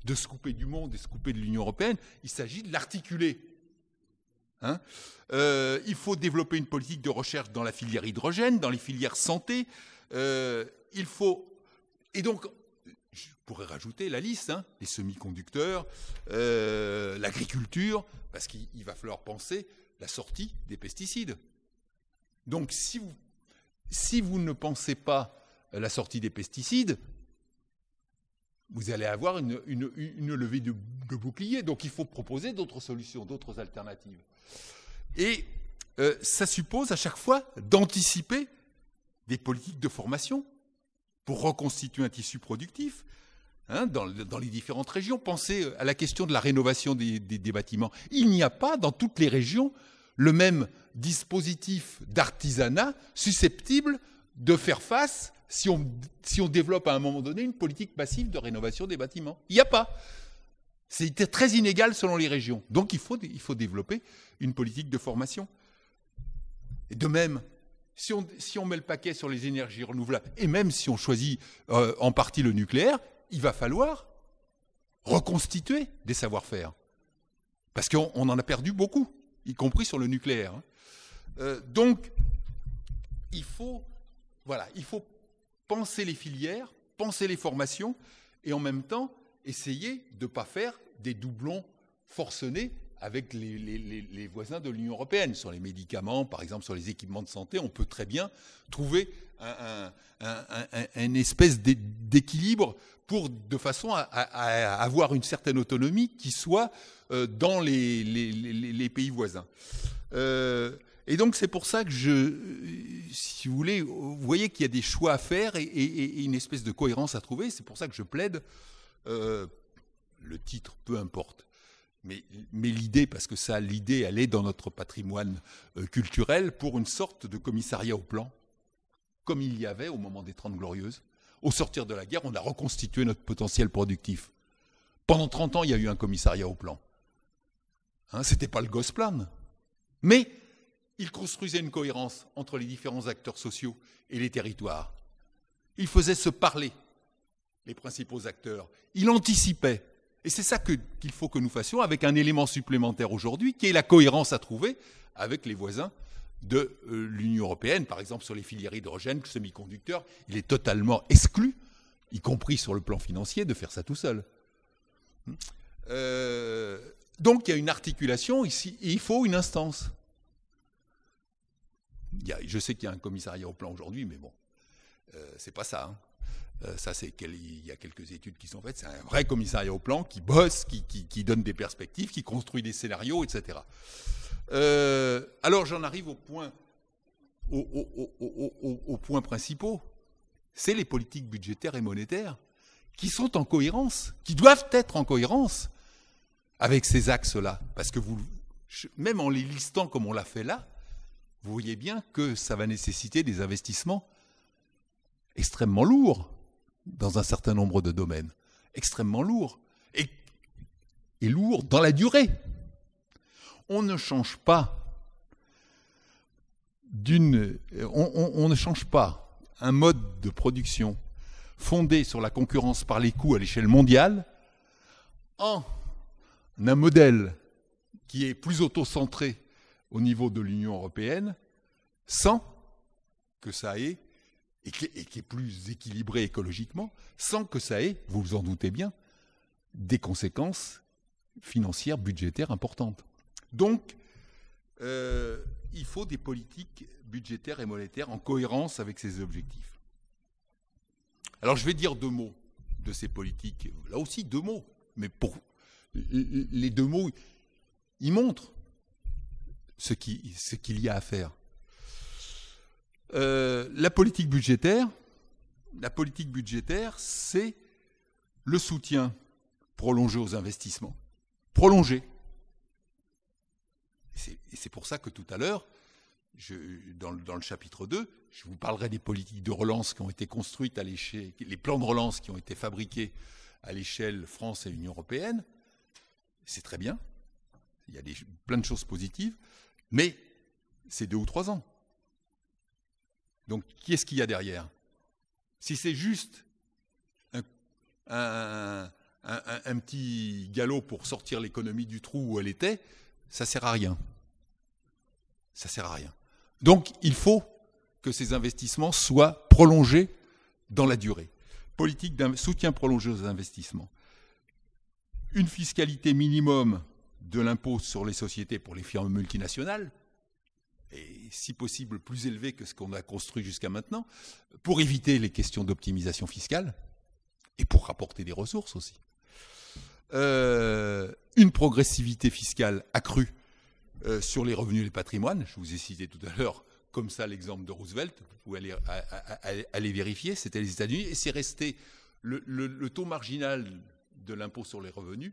de se couper du monde et se couper de l'Union européenne. Il s'agit de l'articuler. Il faut développer une politique de recherche dans la filière hydrogène, dans les filières santé. Et donc, je pourrais rajouter la liste, les semi-conducteurs, l'agriculture, parce qu'il va falloir penser la sortie des pesticides. Donc si vous ne pensez pas la sortie des pesticides, vous allez avoir une levée de bouclier. Donc il faut proposer d'autres solutions, d'autres alternatives. Et ça suppose à chaque fois d'anticiper des politiques de formation pour reconstituer un tissu productif dans les différentes régions. Pensez à la question de la rénovation des bâtiments. Il n'y a pas dans toutes les régions le même dispositif d'artisanat susceptible de faire face si on développe à un moment donné une politique massive de rénovation des bâtiments. Il n'y a pas. C'est très inégal selon les régions. Donc il faut développer une politique de formation. Et de même, si on met le paquet sur les énergies renouvelables, et même si on choisit en partie le nucléaire, il va falloir reconstituer des savoir-faire. Parce qu'on en a perdu beaucoup, y compris sur le nucléaire. Donc, il faut penser les filières, penser les formations, et en même temps, essayer de ne pas faire des doublons forcenés avec les voisins de l'Union européenne. Sur les médicaments, par exemple, sur les équipements de santé, on peut très bien trouver une espèce d'équilibre de façon à avoir une certaine autonomie qui soit dans les pays voisins. Et donc c'est pour ça que si vous voulez, vous voyez qu'il y a des choix à faire et une espèce de cohérence à trouver. C'est pour ça que je plaide, le titre, peu importe. Mais l'idée, parce que l'idée, elle est dans notre patrimoine culturel, pour une sorte de commissariat au plan, comme il y avait au moment des 30 Glorieuses. Au sortir de la guerre, on a reconstitué notre potentiel productif. Pendant 30 ans, il y a eu un commissariat au plan. C'était pas le Gosplan. Mais il construisait une cohérence entre les différents acteurs sociaux et les territoires. Il faisait se parler les principaux acteurs. Il anticipait. Et c'est ça qu'il faut que nous fassions avec un élément supplémentaire aujourd'hui, qui est la cohérence à trouver avec les voisins de l'Union européenne. Par exemple, sur les filières hydrogène, semi-conducteurs, il est totalement exclu, y compris sur le plan financier, de faire ça tout seul. Donc il y a une articulation ici, et il faut une instance. Je sais qu'il y a un commissariat au plan aujourd'hui, mais bon, c'est pas ça. Ça, il y a quelques études qui sont faites. C'est un vrai commissariat au plan qui bosse, qui donne des perspectives, qui construit des scénarios, etc. Alors j'en arrive aux points principaux. C'est les politiques budgétaires et monétaires qui sont en cohérence, qui doivent être en cohérence avec ces axes-là. Parce que même en les listant comme on l'a fait là, vous voyez bien que ça va nécessiter des investissements extrêmement lourds dans un certain nombre de domaines. Extrêmement lourds. Et lourds dans la durée. On ne change pas on ne change pas un mode de production fondé sur la concurrence par les coûts à l'échelle mondiale en un modèle qui est plus auto-centré au niveau de l'Union européenne, sans que ça ait, et qui est plus équilibré écologiquement, sans que ça ait, vous vous en doutez bien, des conséquences financières, budgétaires importantes. Donc, il faut des politiques budgétaires et monétaires en cohérence avec ces objectifs. Alors, je vais dire 2 mots de ces politiques. Là aussi, 2 mots. Mais pour les 2 mots, ils montrent ce qu'il y a à faire. La politique budgétaire, c'est le soutien prolongé aux investissements. Prolongé. Et c'est pour ça que tout à l'heure, dans le chapitre 2, je vous parlerai des politiques de relance qui ont été construites à l'échelle, les plans de relance qui ont été fabriqués à l'échelle France et Union européenne. C'est très bien. Il y a plein de choses positives. Mais c'est 2 ou 3 ans. Donc, qu'est-ce qu'il y a derrière? Si c'est juste un petit galop pour sortir l'économie du trou où elle était, ça ne sert à rien. Ça ne sert à rien. Donc, il faut que ces investissements soient prolongés dans la durée. Politique d'un soutien prolongé aux investissements. Une fiscalité minimum de l'impôt sur les sociétés pour les firmes multinationales, et si possible plus élevée que ce qu'on a construit jusqu'à maintenant, pour éviter les questions d'optimisation fiscale et pour rapporter des ressources aussi. Une progressivité fiscale accrue sur les revenus et les patrimoines. Je vous ai cité tout à l'heure comme ça l'exemple de Roosevelt, vous pouvez aller vérifier, c'était les États-Unis, et c'est resté le taux marginal de l'impôt sur les revenus,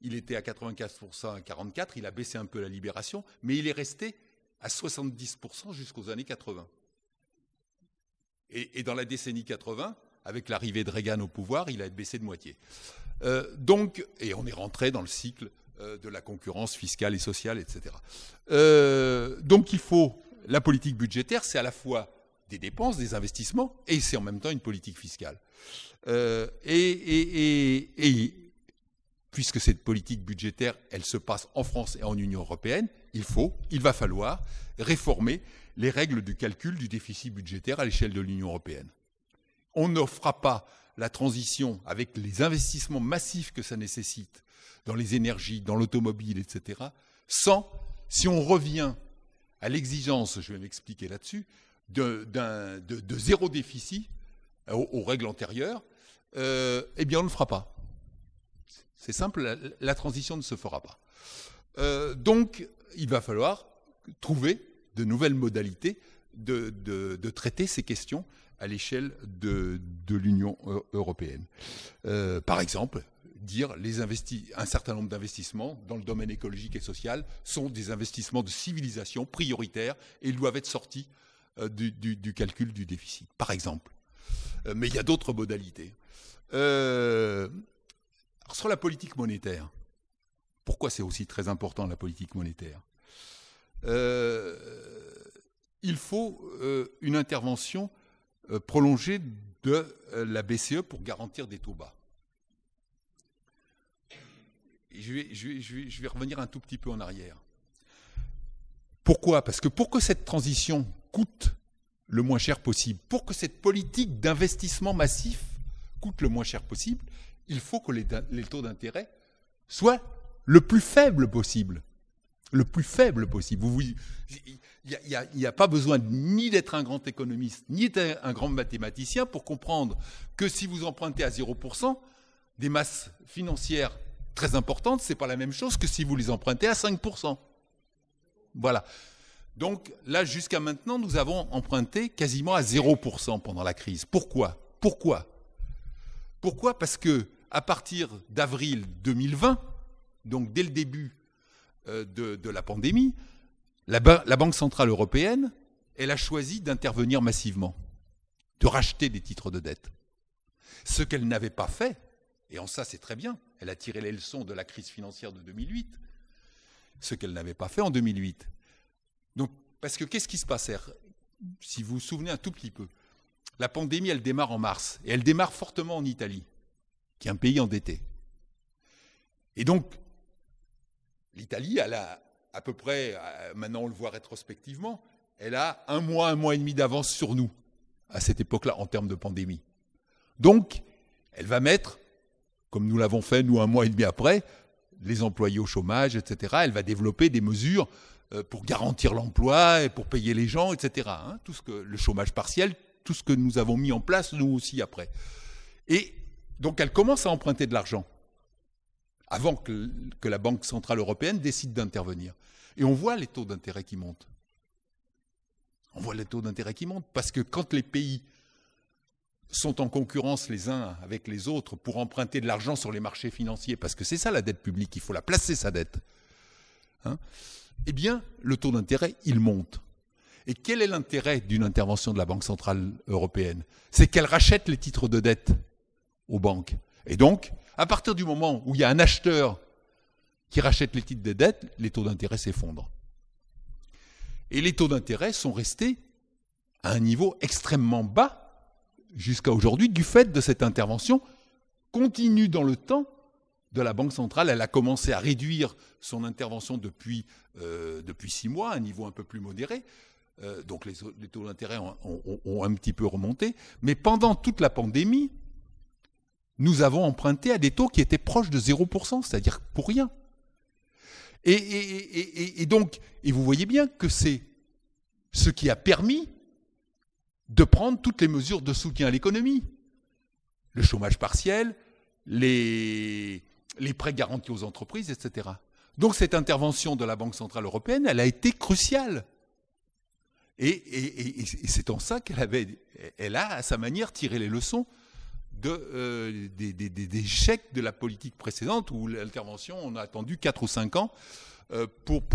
il était à 95% à 44%, il a baissé un peu à la Libération, mais il est resté à 70% jusqu'aux années 80. Et dans la décennie 80, avec l'arrivée de Reagan au pouvoir, il a baissé de moitié. Et on est rentré dans le cycle de la concurrence fiscale et sociale, etc. Donc il faut, la politique budgétaire, c'est à la fois des dépenses, des investissements, et c'est en même temps une politique fiscale. Puisque cette politique budgétaire, elle se passe en France et en Union européenne, il va falloir réformer les règles du calcul du déficit budgétaire à l'échelle de l'Union européenne. On ne fera pas la transition avec les investissements massifs que ça nécessite dans les énergies, dans l'automobile, etc., si on revient à l'exigence, je vais m'expliquer là-dessus, de zéro déficit aux règles antérieures, eh bien on ne le fera pas. C'est simple, la transition ne se fera pas. Donc, il va falloir trouver de nouvelles modalités de traiter ces questions à l'échelle de l'Union européenne. Par exemple, dire un certain nombre d'investissements dans le domaine écologique et social sont des investissements de civilisation prioritaires et ils doivent être sortis du calcul du déficit, par exemple. Mais il y a d'autres modalités. Sur la politique monétaire, pourquoi c'est aussi très important la politique monétaire? Il faut une intervention prolongée de la BCE pour garantir des taux bas. Je vais revenir un tout petit peu en arrière. Pourquoi? Parce que pour que cette transition coûte le moins cher possible, pour que cette politique d'investissement massif coûte le moins cher possible, il faut que les taux d'intérêt soient le plus faible possible. Le plus faible possible. Il n'y a pas besoin ni d'être un grand économiste, ni d'être un grand mathématicien pour comprendre que si vous empruntez à 0%, des masses financières très importantes, ce n'est pas la même chose que si vous les empruntez à 5%. Voilà. Donc là, jusqu'à maintenant, nous avons emprunté quasiment à 0% pendant la crise. Pourquoi? Parce que à partir d'avril 2020, donc dès le début de la pandémie, la Banque centrale européenne, elle a choisi d'intervenir massivement, de racheter des titres de dette. Ce qu'elle n'avait pas fait, et en ça c'est très bien, elle a tiré les leçons de la crise financière de 2008, ce qu'elle n'avait pas fait en 2008. Donc, parce que qu'est-ce qui se passait? Si vous vous souvenez un tout petit peu, la pandémie, elle démarre en mars, et elle démarre fortement en Italie, qui est un pays endetté. Et donc, l'Italie, elle a à peu près, maintenant on le voit rétrospectivement, elle a un mois et demi d'avance sur nous, à cette époque-là, en termes de pandémie. Donc, elle va mettre, comme nous l'avons fait, nous, un mois et demi après, les employés au chômage, etc. Elle va développer des mesures pour garantir l'emploi et pour payer les gens, etc. Tout ce que, le chômage partiel, tout ce que nous avons mis en place, nous aussi, après. Et donc, elle commence à emprunter de l'argent avant que la Banque centrale européenne décide d'intervenir. Et on voit les taux d'intérêt qui montent. On voit les taux d'intérêt qui montent parce que quand les pays sont en concurrence les uns avec les autres pour emprunter de l'argent sur les marchés financiers, parce que c'est ça la dette publique, il faut la placer, sa dette, eh bien, le taux d'intérêt, il monte. Et quel est l'intérêt d'une intervention de la Banque centrale européenne? C'est qu'elle rachète les titres de dette aux banques. Et donc, à partir du moment où il y a un acheteur qui rachète les titres de dette, les taux d'intérêt s'effondrent. Et les taux d'intérêt sont restés à un niveau extrêmement bas jusqu'à aujourd'hui du fait de cette intervention continue dans le temps de la Banque centrale. Elle a commencé à réduire son intervention depuis 6 mois, à un niveau un peu plus modéré. Donc les taux d'intérêt ont un petit peu remonté. Mais pendant toute la pandémie, nous avons emprunté à des taux qui étaient proches de 0%, c'est-à-dire pour rien. Et donc, vous voyez bien que c'est ce qui a permis de prendre toutes les mesures de soutien à l'économie. Le chômage partiel, les prêts garantis aux entreprises, etc. Donc cette intervention de la Banque centrale européenne, elle a été cruciale. Et c'est en ça qu'elle a, à sa manière, tiré les leçons des échecs de la politique précédente, où l'intervention, on a attendu 4 ou 5 ans pour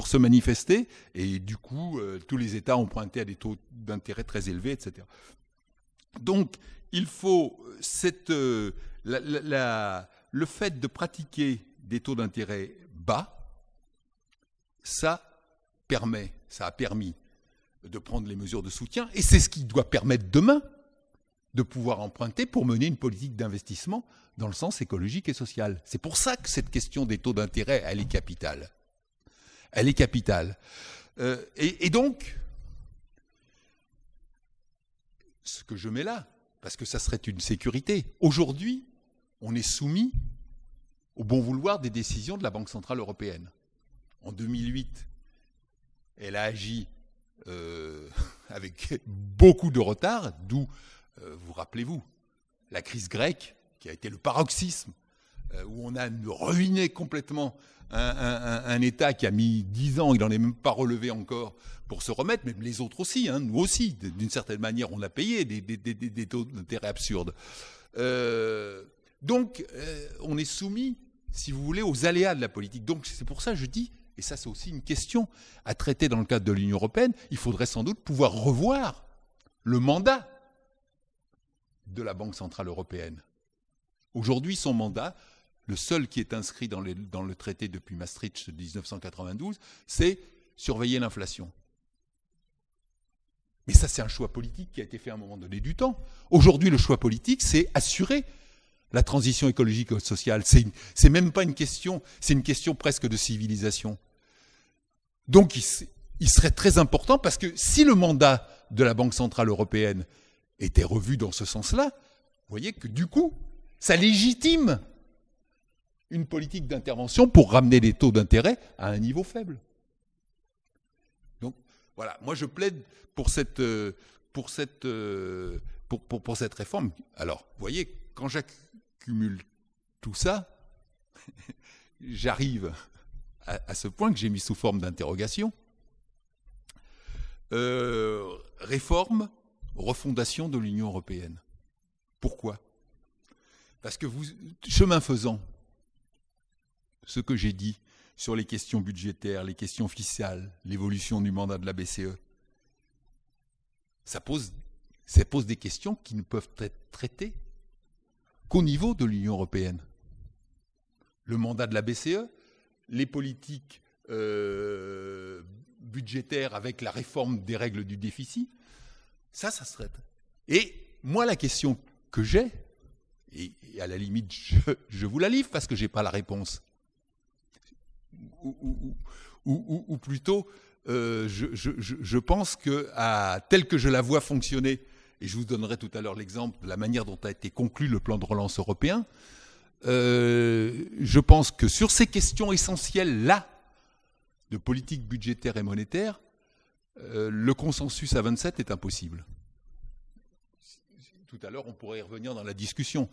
se manifester, et du coup, tous les États ont emprunté à des taux d'intérêt très élevés, etc. Donc, il faut le fait de pratiquer des taux d'intérêt bas, ça a permis de prendre les mesures de soutien, et c'est ce qui doit permettre demain de pouvoir emprunter pour mener une politique d'investissement dans le sens écologique et social. C'est pour ça que cette question des taux d'intérêt, elle est capitale. Elle est capitale. Et donc, ce que je mets là, parce que ça serait une sécurité, aujourd'hui, on est soumis au bon vouloir des décisions de la Banque centrale européenne. En 2008, elle a agi avec beaucoup de retard, d'où, vous rappelez-vous, la crise grecque, qui a été le paroxysme, où on a ruiné complètement un État qui a mis 10 ans, il n'en est même pas relevé encore pour se remettre, mais les autres aussi, nous aussi, d'une certaine manière, on a payé des taux d'intérêt absurdes. Donc, on est soumis, si vous voulez, aux aléas de la politique. Donc, c'est pour ça que je dis, et ça c'est aussi une question à traiter dans le cadre de l'Union européenne, il faudrait sans doute pouvoir revoir le mandat de la Banque centrale européenne. Aujourd'hui, son mandat, le seul qui est inscrit dans le traité depuis Maastricht de 1992, c'est surveiller l'inflation. Mais ça, c'est un choix politique qui a été fait à un moment donné du temps. Aujourd'hui, le choix politique, c'est assurer la transition écologique et sociale. C'est même pas une question, c'est une question presque de civilisation. Donc, il serait très important, parce que si le mandat de la Banque centrale européenne était revu dans ce sens-là, vous voyez que du coup, ça légitime une politique d'intervention pour ramener les taux d'intérêt à un niveau faible. Donc, voilà, moi je plaide pour cette réforme. Alors, vous voyez, quand j'accumule tout ça, j'arrive à ce point que j'ai mis sous forme d'interrogation. Réforme, refondation de l'Union européenne. Pourquoi ? Parce que chemin faisant, ce que j'ai dit sur les questions budgétaires, les questions fiscales, l'évolution du mandat de la BCE, ça pose des questions qui ne peuvent être traitées qu'au niveau de l'Union européenne. Le mandat de la BCE, les politiques budgétaires avec la réforme des règles du déficit, ça se traite. Et moi, la question que j'ai, et à la limite, je vous la livre parce que je n'ai pas la réponse, ou plutôt, je pense que, tel que je la vois fonctionner, et je vous donnerai tout à l'heure l'exemple de la manière dont a été conclu le plan de relance européen, Je pense que sur ces questions essentielles-là, de politique budgétaire et monétaire, le consensus à 27 est impossible. Tout à l'heure, on pourrait y revenir dans la discussion.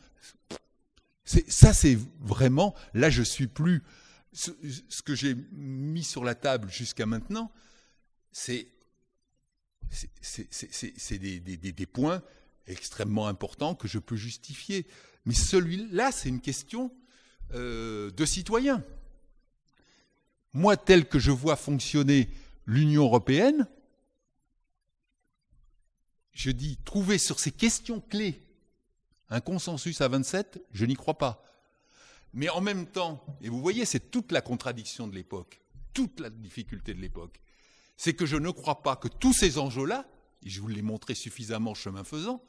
Ça, c'est vraiment... Là, je suis plus... Ce que j'ai mis sur la table jusqu'à maintenant, c'est des points extrêmement importants que je peux justifier. Mais celui-là, c'est une question de citoyen. Moi, tel que je vois fonctionner l'Union européenne, je dis, trouver sur ces questions clés un consensus à 27, je n'y crois pas. Mais en même temps, et vous voyez, c'est toute la contradiction de l'époque, toute la difficulté de l'époque, c'est que je ne crois pas que tous ces enjeux-là, et je vous l'ai montré suffisamment chemin faisant,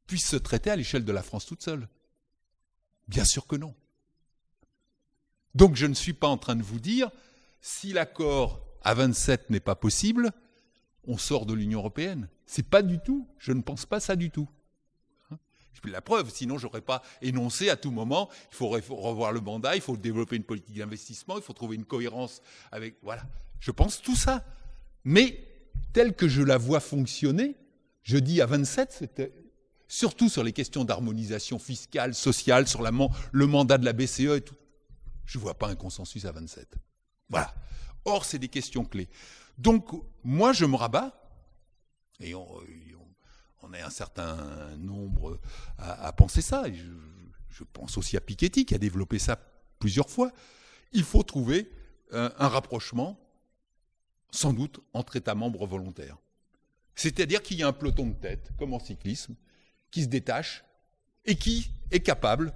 puissent se traiter à l'échelle de la France toute seule. Bien sûr que non. Donc je ne suis pas en train de vous dire, si l'accord à 27 n'est pas possible, on sort de l'Union européenne. C'est pas du tout, je ne pense pas ça du tout. La preuve, sinon je n'aurais pas énoncé à tout moment, il faut revoir le mandat, il faut développer une politique d'investissement, il faut trouver une cohérence avec... Voilà, je pense tout ça. Mais tel que je la vois fonctionner, je dis à 27, c'était surtout sur les questions d'harmonisation fiscale, sociale, sur le mandat de la BCE et tout, je ne vois pas un consensus à 27. Voilà. Or, c'est des questions clés. Donc, moi, je me rabats, et on est un certain nombre à penser ça. Et je pense aussi à Piketty qui a développé ça plusieurs fois. Il faut trouver un rapprochement, sans doute, entre États membres volontaires. C'est-à-dire qu'il y a un peloton de tête, comme en cyclisme, qui se détache et qui est capable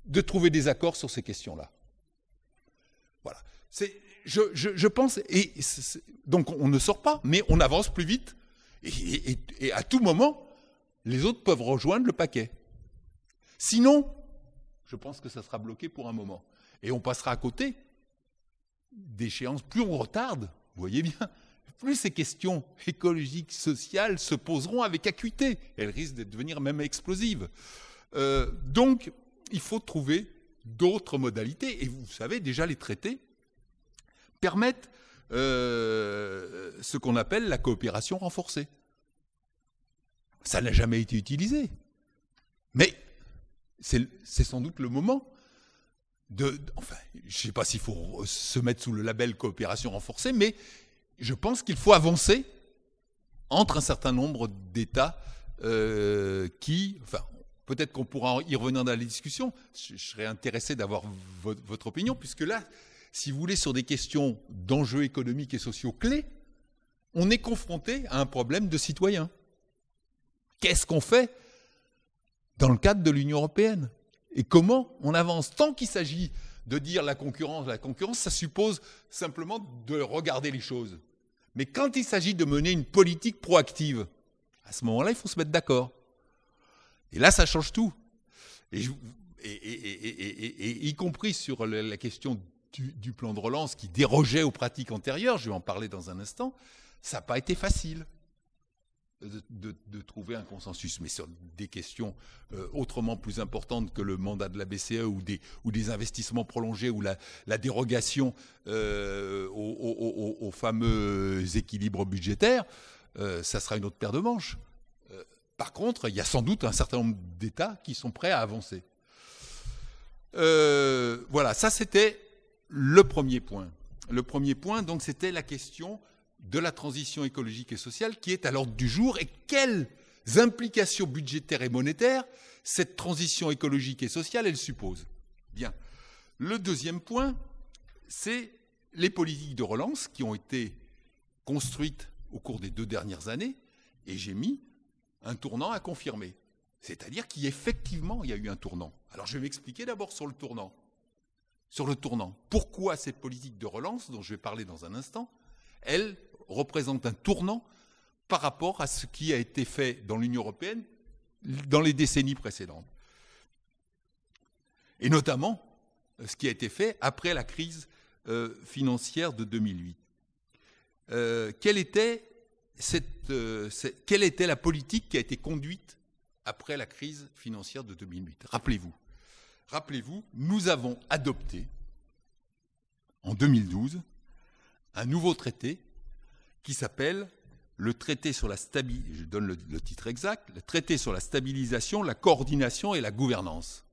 de trouver des accords sur ces questions-là. Voilà. Je pense, donc on ne sort pas, mais on avance plus vite. Et à tout moment, les autres peuvent rejoindre le paquet. Sinon, je pense que ça sera bloqué pour un moment. Et on passera à côté d'échéances. Plus on retarde, vous voyez bien, plus ces questions écologiques, sociales se poseront avec acuité. Elles risquent de devenir même explosives. Donc, il faut trouver d'autres modalités. Et vous savez, déjà, les traités permettent ce qu'on appelle la coopération renforcée. Ça n'a jamais été utilisé. Mais c'est sans doute le moment enfin, je ne sais pas s'il faut se mettre sous le label coopération renforcée, mais je pense qu'il faut avancer entre un certain nombre d'États enfin, peut-être qu'on pourra y revenir dans la discussion. Je serais intéressé d'avoir votre opinion, puisque là, si vous voulez, sur des questions d'enjeux économiques et sociaux clés, on est confronté à un problème de citoyens. Qu'est-ce qu'on fait dans le cadre de l'Union européenne? Et comment on avance? Tant qu'il s'agit de dire la concurrence, ça suppose simplement de regarder les choses. Mais quand il s'agit de mener une politique proactive, à ce moment-là, il faut se mettre d'accord. Et là, ça change tout. Et y compris sur la question du plan de relance qui dérogeait aux pratiques antérieures, je vais en parler dans un instant, ça n'a pas été facile de trouver un consensus. Mais sur des questions autrement plus importantes que le mandat de la BCE ou des investissements prolongés ou la dérogation aux fameux équilibres budgétaires, ça sera une autre paire de manches. Par contre, il y a sans doute un certain nombre d'États qui sont prêts à avancer. Voilà, ça c'était le premier point. Le premier point, donc, c'était la question de la transition écologique et sociale qui est à l'ordre du jour, et quelles implications budgétaires et monétaires cette transition écologique et sociale, elle suppose. Bien. Le deuxième point, c'est les politiques de relance qui ont été construites au cours des 2 dernières années, et j'ai mis un tournant à confirmer. C'est-à-dire qu'effectivement, il y a eu un tournant. Alors, je vais m'expliquer d'abord sur le tournant. Pourquoi cette politique de relance, dont je vais parler dans un instant, elle représente un tournant par rapport à ce qui a été fait dans l'Union européenne dans les décennies précédentes. Et notamment, ce qui a été fait après la crise financière de 2008. Quelle était la politique qui a été conduite après la crise financière de 2008? Rappelez-vous, Rappelez-vous, nous avons adopté, en 2012, un nouveau traité qui s'appelle le traité sur la stabilisation, je donne le titre exact, le traité sur la stabilisation, la coordination et la gouvernance.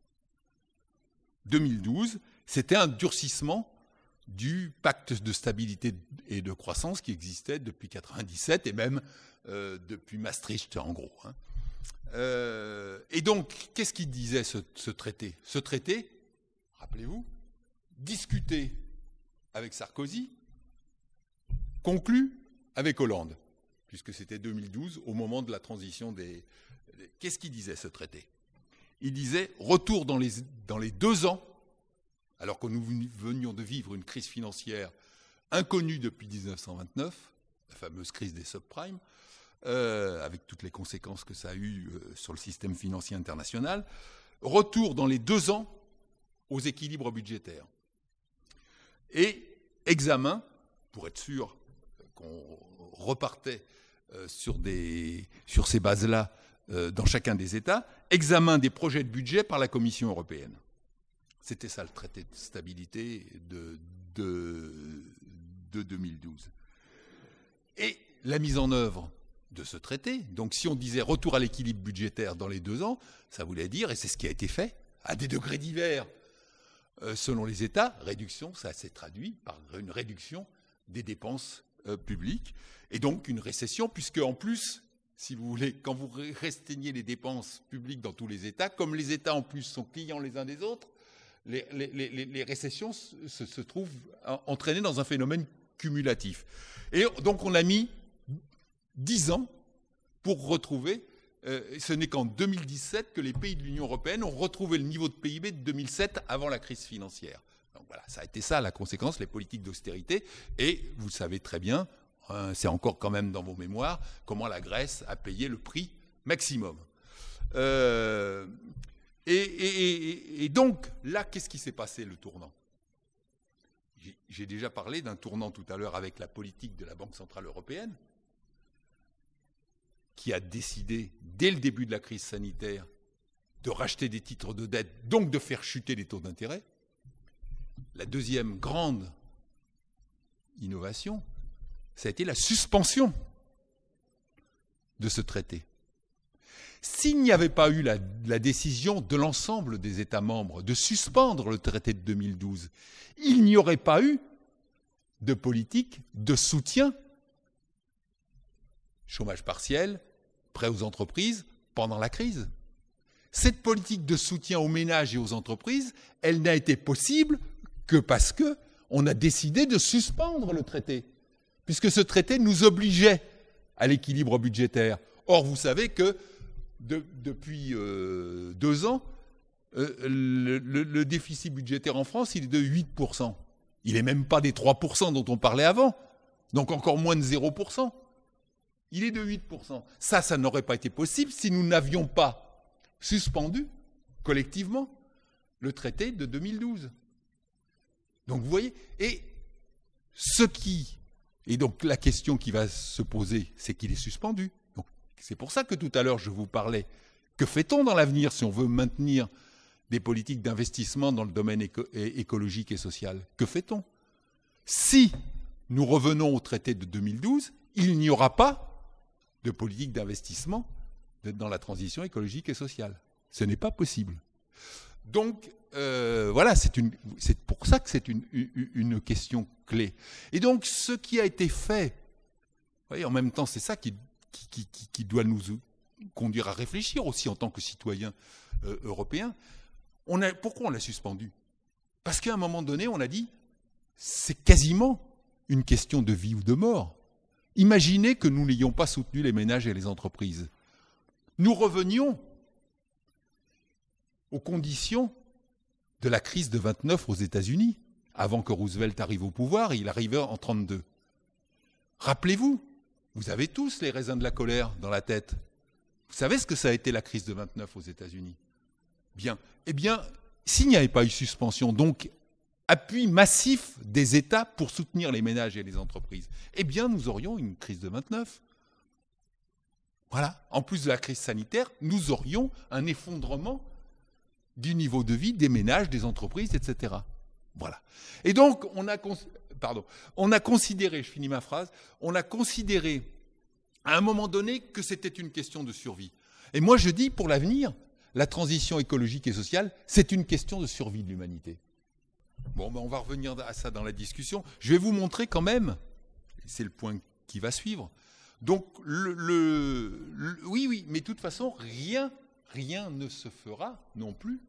2012, c'était un durcissement du pacte de stabilité et de croissance qui existait depuis 1997 et même depuis Maastricht, en gros. Et donc, qu'est-ce qu'il disait ce traité? Ce traité, rappelez-vous, discuté avec Sarkozy, conclu avec Hollande, puisque c'était 2012, au moment de la transition des... Qu'est-ce qu'il disait, ce traité? Il disait retour dans les 2 ans, alors que nous venions de vivre une crise financière inconnue depuis 1929, la fameuse crise des subprimes, avec toutes les conséquences que ça a eues sur le système financier international, retour dans les 2 ans aux équilibres budgétaires. Et examen, pour être sûr qu'on repartait sur ces bases-là dans chacun des États, examen des projets de budget par la Commission européenne. C'était ça le traité de stabilité de 2012. Et la mise en œuvre de ce traité, donc si on disait retour à l'équilibre budgétaire dans les 2 ans, ça voulait dire, et c'est ce qui a été fait, à des degrés divers selon les États, réduction, ça s'est traduit par une réduction des dépenses publiques, et donc une récession, puisque en plus, si vous voulez, quand vous restreignez les dépenses publiques dans tous les États, comme les États en plus sont clients les uns des autres, les récessions se trouvent entraînées dans un phénomène cumulatif. Et donc on a mis 10 ans pour retrouver, ce n'est qu'en 2017 que les pays de l'Union européenne ont retrouvé le niveau de PIB de 2007 avant la crise financière. Donc voilà, ça a été ça la conséquence, les politiques d'austérité. Et vous le savez très bien, c'est encore quand même dans vos mémoires, comment la Grèce a payé le prix maximum. Et donc, là, qu'est-ce qui s'est passé, le tournant? J'ai déjà parlé d'un tournant tout à l'heure avec la politique de la Banque centrale européenne, qui a décidé, dès le début de la crise sanitaire, de racheter des titres de dette, donc de faire chuter les taux d'intérêt. La deuxième grande innovation, ça a été la suspension de ce traité. S'il n'y avait pas eu la décision de l'ensemble des États membres de suspendre le traité de 2012, il n'y aurait pas eu de politique de soutien, chômage partiel, prêt aux entreprises, pendant la crise. Cette politique de soutien aux ménages et aux entreprises, elle n'a été possible que parce qu'on a décidé de suspendre le traité, puisque ce traité nous obligeait à l'équilibre budgétaire. Or, vous savez que depuis 2 ans, le déficit budgétaire en France, il est de 8%. Il n'est même pas des 3% dont on parlait avant, donc encore moins de 0%. Il est de 8%. Ça n'aurait pas été possible si nous n'avions pas suspendu collectivement le traité de 2012. Donc vous voyez, et donc la question qui va se poser, c'est qu'il est suspendu. Donc c'est pour ça que tout à l'heure je vous parlais. Que fait-on dans l'avenir si on veut maintenir des politiques d'investissement dans le domaine écologique et social? Que fait-on? Si nous revenons au traité de 2012, il n'y aura pas de politique d'investissement dans la transition écologique et sociale. Ce n'est pas possible. Donc, voilà, c'est pour ça que c'est une question clé. Et donc, ce qui a été fait, vous voyez, en même temps, c'est ça qui doit nous conduire à réfléchir aussi en tant que citoyens européens. Pourquoi on l'a suspendu? Parce qu'à un moment donné, on a dit, c'est quasiment une question de vie ou de mort. Imaginez que nous n'ayons pas soutenu les ménages et les entreprises. Nous revenions aux conditions de la crise de 29 aux États-Unis. Avant que Roosevelt arrive au pouvoir, il arrivait en 1932. Rappelez-vous, vous avez tous les raisins de la colère dans la tête. Vous savez ce que ça a été la crise de 29 aux États-Unis? Bien. Eh bien, s'il n'y avait pas eu suspension, donc appui massif des États pour soutenir les ménages et les entreprises, eh bien, nous aurions une crise de 29. Voilà. En plus de la crise sanitaire, nous aurions un effondrement du niveau de vie des ménages, des entreprises, etc. Voilà. Et donc, on a considéré, je finis ma phrase, on a considéré à un moment donné que c'était une question de survie. Et moi, je dis, pour l'avenir, la transition écologique et sociale, c'est une question de survie de l'humanité. Bon, ben on va revenir à ça dans la discussion. Je vais vous montrer quand même, c'est le point qui va suivre. Donc, oui, mais de toute façon, rien ne se fera non plus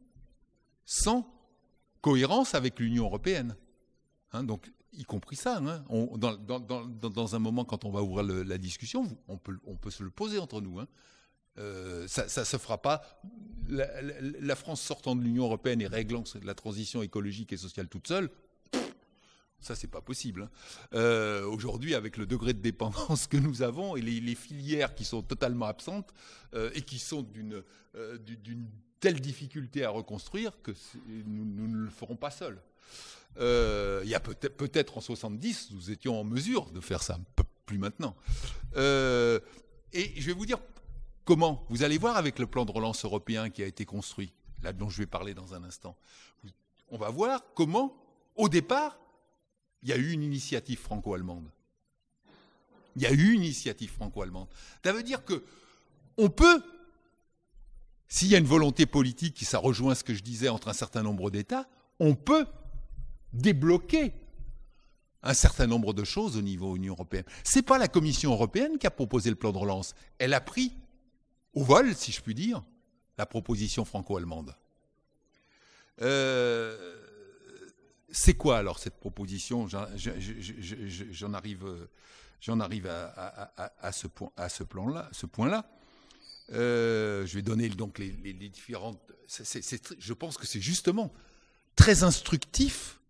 sans cohérence avec l'Union européenne. Hein, donc, y compris ça. Hein, dans un moment, quand on va ouvrir la discussion, on peut se le poser entre nous. Hein. Ça ne se fera pas. La France sortant de l'Union européenne et réglant la transition écologique et sociale toute seule, ça, c'est pas possible. Hein. Aujourd'hui, avec le degré de dépendance que nous avons et les filières qui sont totalement absentes et qui sont d'une telle difficulté à reconstruire que nous ne le ferons pas seuls. Il y a peut-être en 70, nous étions en mesure de faire ça, plus maintenant. Et je vais vous dire comment. Vous allez voir avec le plan de relance européen qui a été construit, là dont je vais parler dans un instant. On va voir comment, au départ, il y a eu une initiative franco-allemande. Il y a eu une initiative franco-allemande. Ça veut dire que on peut, s'il y a une volonté politique, ça rejoint ce que je disais entre un certain nombre d'États, on peut débloquer un certain nombre de choses au niveau Union européenne. Ce n'est pas la Commission européenne qui a proposé le plan de relance. Elle a pris au vol, si je puis dire, la proposition franco-allemande. C'est quoi alors cette proposition ? J'en arrive à ce point-là. Je vais donner donc les différentes. Je pense que c'est justement très instructif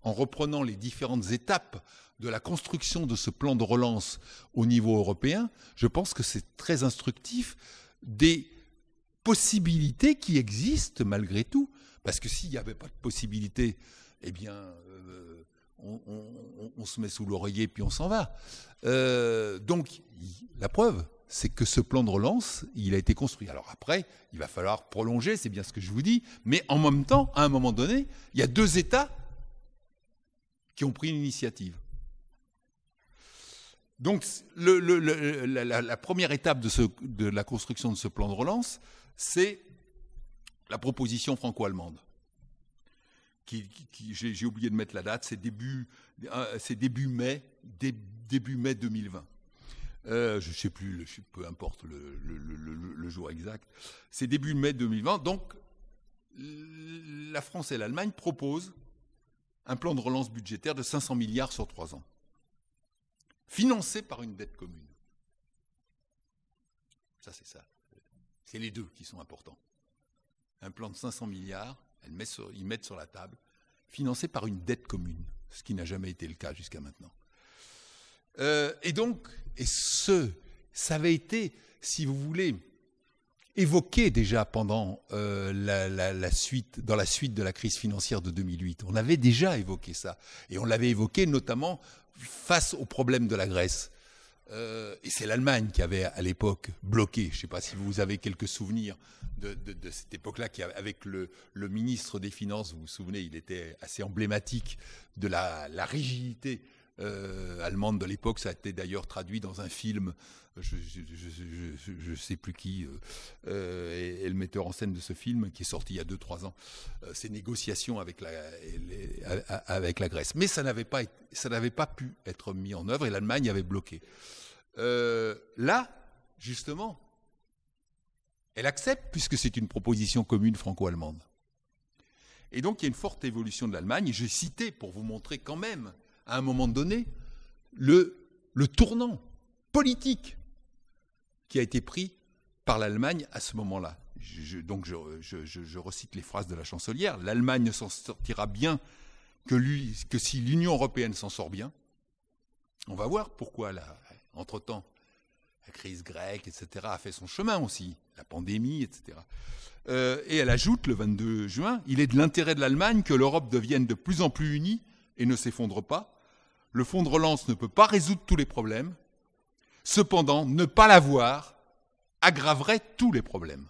en reprenant les différentes étapes de la construction de ce plan de relance au niveau européen. Je pense que c'est très instructif des possibilités qui existent malgré tout. Parce que s'il n'y avait pas de possibilité, eh bien, on se met sous l'oreiller puis on s'en va. Donc, la preuve, c'est que ce plan de relance, il a été construit. Alors après, il va falloir prolonger, c'est bien ce que je vous dis, mais en même temps, à un moment donné, il y a 2 États qui ont pris une initiative. Donc, la première étape de la construction de ce plan de relance, c'est la proposition franco-allemande. J'ai oublié de mettre la date, c'est début mai 2020. Je ne sais plus, peu importe le jour exact. C'est début mai 2020. Donc, la France et l'Allemagne proposent un plan de relance budgétaire de 500 milliards sur 3 ans, financé par une dette commune. Ça, c'est ça. C'est les 2 qui sont importants. Un plan de 500 milliards, ils mettent sur la table, financé par une dette commune, ce qui n'a jamais été le cas jusqu'à maintenant. Et donc, ça avait été, si vous voulez, évoqué déjà pendant dans la suite de la crise financière de 2008. On avait déjà évoqué ça. Et on l'avait évoqué notamment face au problème de la Grèce. Et c'est l'Allemagne qui avait à l'époque bloqué. Je ne sais pas si vous avez quelques souvenirs de cette époque-là, avec le ministre des Finances, vous vous souvenez, il était assez emblématique de la rigidité allemande de l'époque. Ça a été d'ailleurs traduit dans un film, je ne sais plus qui, est le metteur en scène de ce film, qui est sorti il y a 2-3 ans, ces négociations avec la Grèce. Mais ça n'avait pas pu être mis en œuvre et l'Allemagne avait bloqué. Là, justement, elle accepte puisque c'est une proposition commune franco-allemande. Et donc, il y a une forte évolution de l'Allemagne. Et j'ai cité, pour vous montrer quand même, à un moment donné, le tournant politique qui a été pris par l'Allemagne à ce moment-là. Donc, je recite les phrases de la chancelière. L'Allemagne ne s'en sortira bien que si l'Union européenne s'en sort bien. On va voir pourquoi, entre-temps, la crise grecque, etc., a fait son chemin aussi, la pandémie, etc. Et elle ajoute, le 22 juin, « Il est de l'intérêt de l'Allemagne que l'Europe devienne de plus en plus unie et ne s'effondre pas. Le fonds de relance ne peut pas résoudre tous les problèmes. Cependant, ne pas l'avoir aggraverait tous les problèmes. »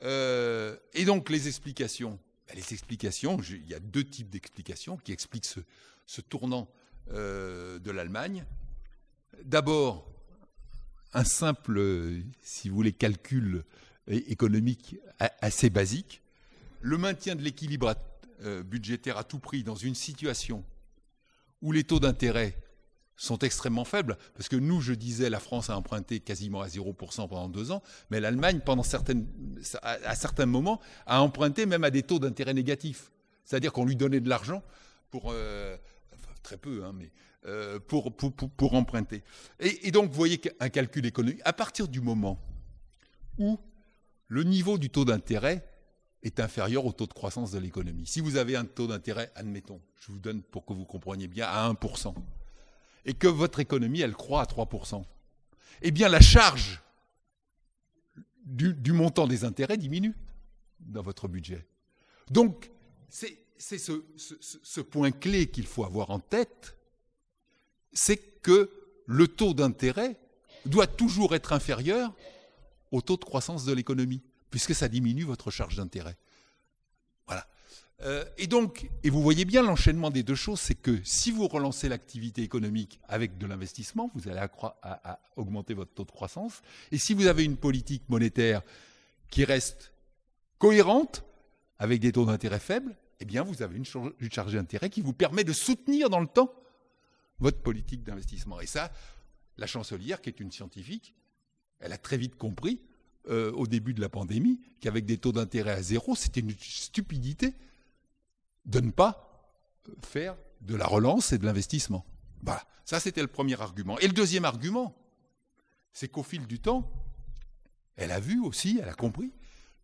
Et donc les explications, il y a deux types d'explications qui expliquent ce tournant de l'Allemagne. D'abord, un simple, si vous voulez, calcul économique assez basique. Le maintien de l'équilibre budgétaire à tout prix dans une situation où les taux d'intérêt sont extrêmement faibles, parce que nous, je disais, la France a emprunté quasiment à 0% pendant 2 ans, mais l'Allemagne, à certains moments, a emprunté même à des taux d'intérêt négatifs. C'est-à-dire qu'on lui donnait de l'argent pour, très peu, hein, mais pour emprunter. Et donc, vous voyez qu'un calcul économique, à partir du moment où le niveau du taux d'intérêt est inférieur au taux de croissance de l'économie. Si vous avez un taux d'intérêt, admettons, je vous donne pour que vous compreniez bien, à 1%, et que votre économie, elle croît à 3%, eh bien la charge du montant des intérêts diminue dans votre budget. Donc, c'est ce point clé qu'il faut avoir en tête, c'est que le taux d'intérêt doit toujours être inférieur au taux de croissance de l'économie, puisque ça diminue votre charge d'intérêt. Voilà. Et vous voyez bien l'enchaînement des deux choses, c'est que si vous relancez l'activité économique avec de l'investissement, vous allez à augmenter votre taux de croissance. Et si vous avez une politique monétaire qui reste cohérente, avec des taux d'intérêt faibles, eh bien vous avez une charge d'intérêt qui vous permet de soutenir dans le temps votre politique d'investissement. Et ça, la chancelière, qui est une scientifique, elle a très vite compris, au début de la pandémie, qu'avec des taux d'intérêt à 0, c'était une stupidité de ne pas faire de la relance et de l'investissement. Voilà, ça c'était le premier argument. Et le deuxième argument, c'est qu'au fil du temps, elle a vu aussi, elle a compris,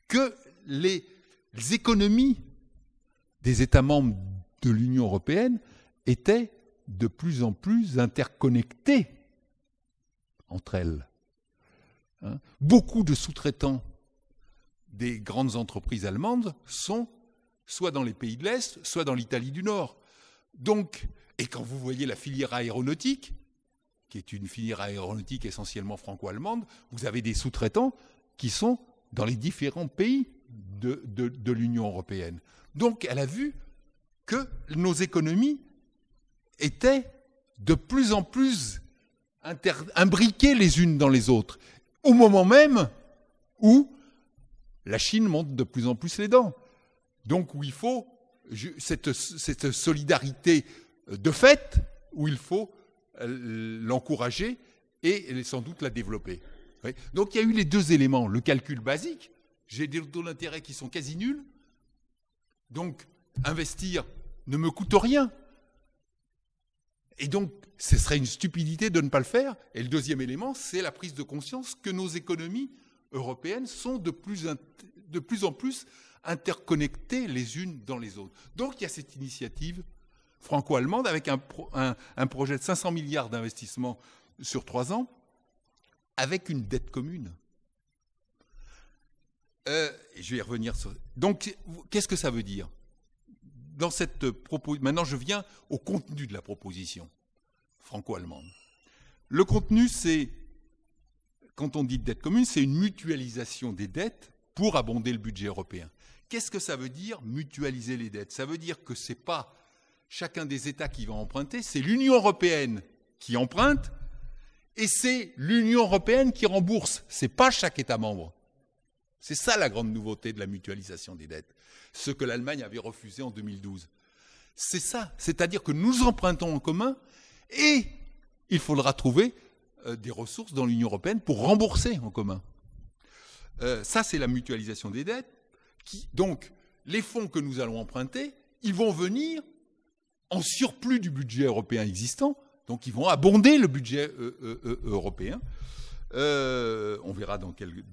que les économies des États membres de l'Union européenne étaient de plus en plus interconnectées entre elles. Beaucoup de sous-traitants des grandes entreprises allemandes sont soit dans les pays de l'Est, soit dans l'Italie du Nord. Donc, et quand vous voyez la filière aéronautique, qui est une filière aéronautique essentiellement franco-allemande, vous avez des sous-traitants qui sont dans les différents pays de l'Union européenne. Donc, elle a vu que nos économies étaient de plus en plus imbriquées les unes dans les autres, au moment même où la Chine monte de plus en plus les dents. Donc, où il faut cette solidarité de fait, où il faut l'encourager et sans doute la développer. Donc, il y a eu les deux éléments. Le calcul basique, j'ai des taux d'intérêt qui sont quasi nuls, donc investir ne me coûte rien. Et donc, ce serait une stupidité de ne pas le faire. Et le deuxième élément, c'est la prise de conscience que nos économies européennes sont de plus en plus interconnectées les unes dans les autres. Donc, il y a cette initiative franco-allemande avec un projet de 500 milliards d'investissements sur 3 ans, avec une dette commune. Je vais y revenir sur... Donc, qu'est-ce que ça veut dire ? Maintenant, je viens au contenu de la proposition franco-allemande. Le contenu, c'est, quand on dit dette commune, c'est une mutualisation des dettes pour abonder le budget européen. Qu'est-ce que ça veut dire, mutualiser les dettes ? Ça veut dire que ce n'est pas chacun des États qui va emprunter, c'est l'Union européenne qui emprunte et c'est l'Union européenne qui rembourse. Ce n'est pas chaque État membre. C'est ça la grande nouveauté de la mutualisation des dettes, ce que l'Allemagne avait refusé en 2012. C'est ça, c'est-à-dire que nous empruntons en commun et il faudra trouver des ressources dans l'Union européenne pour rembourser en commun. Ça, c'est la mutualisation des dettes. Donc, les fonds que nous allons emprunter, ils vont venir en surplus du budget européen existant, donc ils vont abonder le budget européen. On verra dans quelles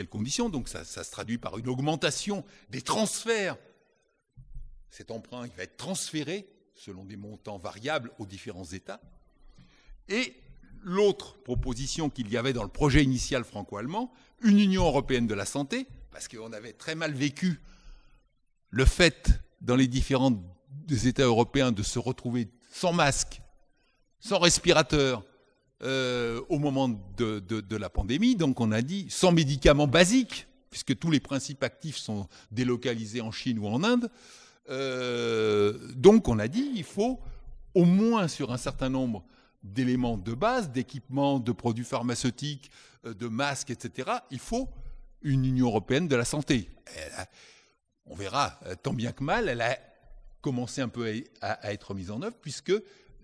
conditions. Donc ça se traduit par une augmentation des transferts. Cet emprunt, il va être transféré selon des montants variables aux différents États. Et l'autre proposition qu'il y avait dans le projet initial franco-allemand, une Union européenne de la santé, parce qu'on avait très mal vécu le fait, dans les différents États européens, de se retrouver sans masque, sans respirateur, au moment de la pandémie. Donc on a dit sans médicaments basiques, puisque tous les principes actifs sont délocalisés en Chine ou en Inde. Donc on a dit il faut au moins sur un certain nombre d'éléments de base, d'équipements, de produits pharmaceutiques, de masques, etc., il faut une Union européenne de la santé. On verra, tant bien que mal, elle a commencé un peu à être mise en œuvre, puisque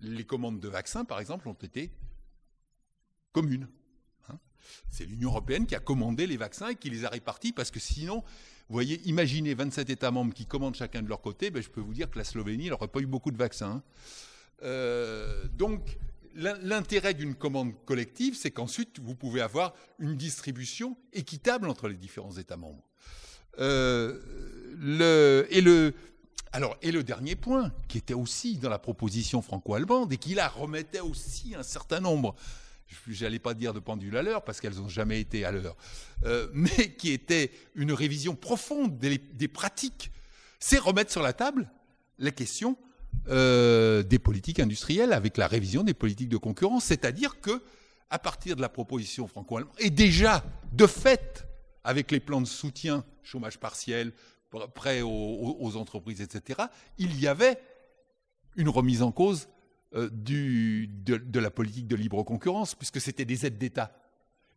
les commandes de vaccins, par exemple, ont été communes. C'est l'Union européenne qui a commandé les vaccins et qui les a répartis, parce que sinon, vous voyez, imaginez 27 États membres qui commandent chacun de leur côté, je peux vous dire que la Slovénie n'aurait pas eu beaucoup de vaccins. Donc, l'intérêt d'une commande collective, c'est qu'ensuite, vous pouvez avoir une distribution équitable entre les différents États membres. Et le dernier point, qui était aussi dans la proposition franco-allemande, et qui là remettait aussi un certain nombre, je n'allais pas dire de pendules à l'heure, parce qu'elles n'ont jamais été à l'heure, mais qui était une révision profonde des pratiques, c'est remettre sur la table la question des politiques industrielles avec la révision des politiques de concurrence. C'est-à-dire que, à partir de la proposition franco-allemande, et déjà, de fait, avec les plans de soutien, chômage partiel, prêt aux entreprises, etc., il y avait une remise en cause de la politique de libre concurrence, puisque c'était des aides d'État.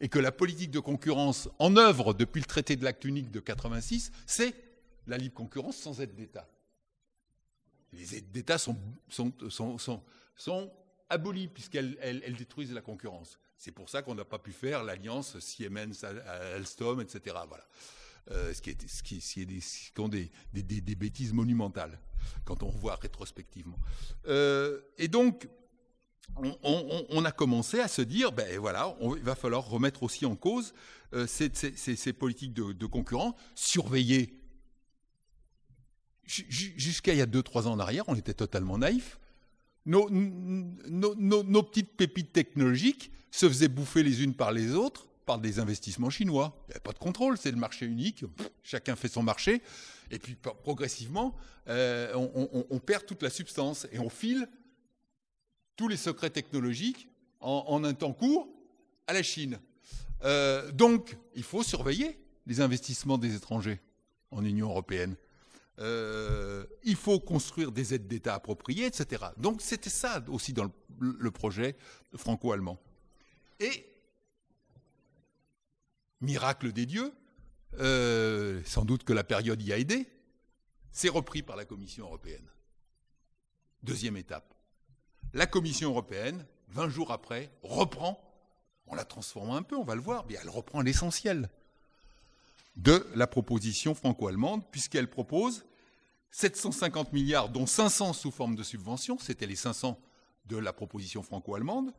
Et que la politique de concurrence en œuvre depuis le traité de l'acte unique de 86, c'est la libre concurrence sans aide d'État. Les aides d'État sont abolies, puisqu'elles détruisent la concurrence. C'est pour ça qu'on n'a pas pu faire l'alliance Siemens-Alstom, etc. Voilà. Qui sont des bêtises monumentales, quand on voit rétrospectivement. Et donc, on a commencé à se dire, voilà, il va falloir remettre aussi en cause ces politiques de concurrence, surveiller. Jusqu'à il y a 2-3 ans en arrière, on était totalement naïfs. Nos petites pépites technologiques se faisaient bouffer les unes par les autres par des investissements chinois. Il n'y avait pas de contrôle, c'est le marché unique, chacun fait son marché, et puis progressivement, on perd toute la substance, et on file tous les secrets technologiques en un temps court à la Chine. Donc, il faut surveiller les investissements des étrangers en Union européenne. Il faut construire des aides d'État appropriées, etc. Donc c'était ça aussi dans le projet franco-allemand. Et, miracle des dieux, sans doute que la période y a aidé, c'est repris par la Commission européenne. Deuxième étape. La Commission européenne, 20 jours après, reprend, en la transformant un peu, on va le voir, mais elle reprend l'essentiel de la proposition franco-allemande, puisqu'elle propose 750 milliards, dont 500 sous forme de subventions, c'était les 500 de la proposition franco-allemande,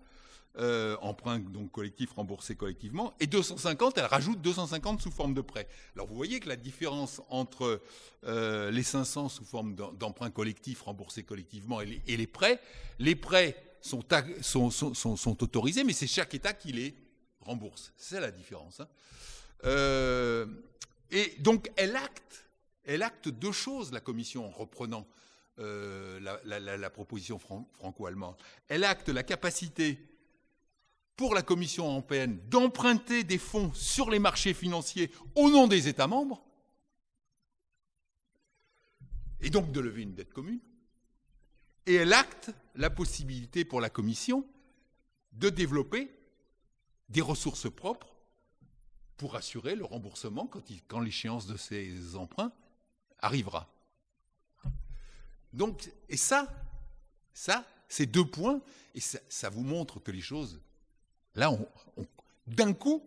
emprunt donc collectif remboursé collectivement, et 250, elle rajoute 250 sous forme de prêt. Alors vous voyez que la différence entre les 500 sous forme d'emprunt collectif remboursé collectivement et les prêts sont autorisés, mais c'est chaque État qui les rembourse. C'est la différence. Et donc elle acte deux choses, la Commission, en reprenant la proposition franco-allemande. Elle acte la capacité pour la Commission européenne d'emprunter des fonds sur les marchés financiers au nom des États membres, et donc de lever une dette commune. Et elle acte la possibilité pour la Commission de développer des ressources propres pour assurer le remboursement quand l'échéance de ces emprunts arrivera. Donc, et ça, c'est deux points, et ça vous montre que les choses, là, d'un coup,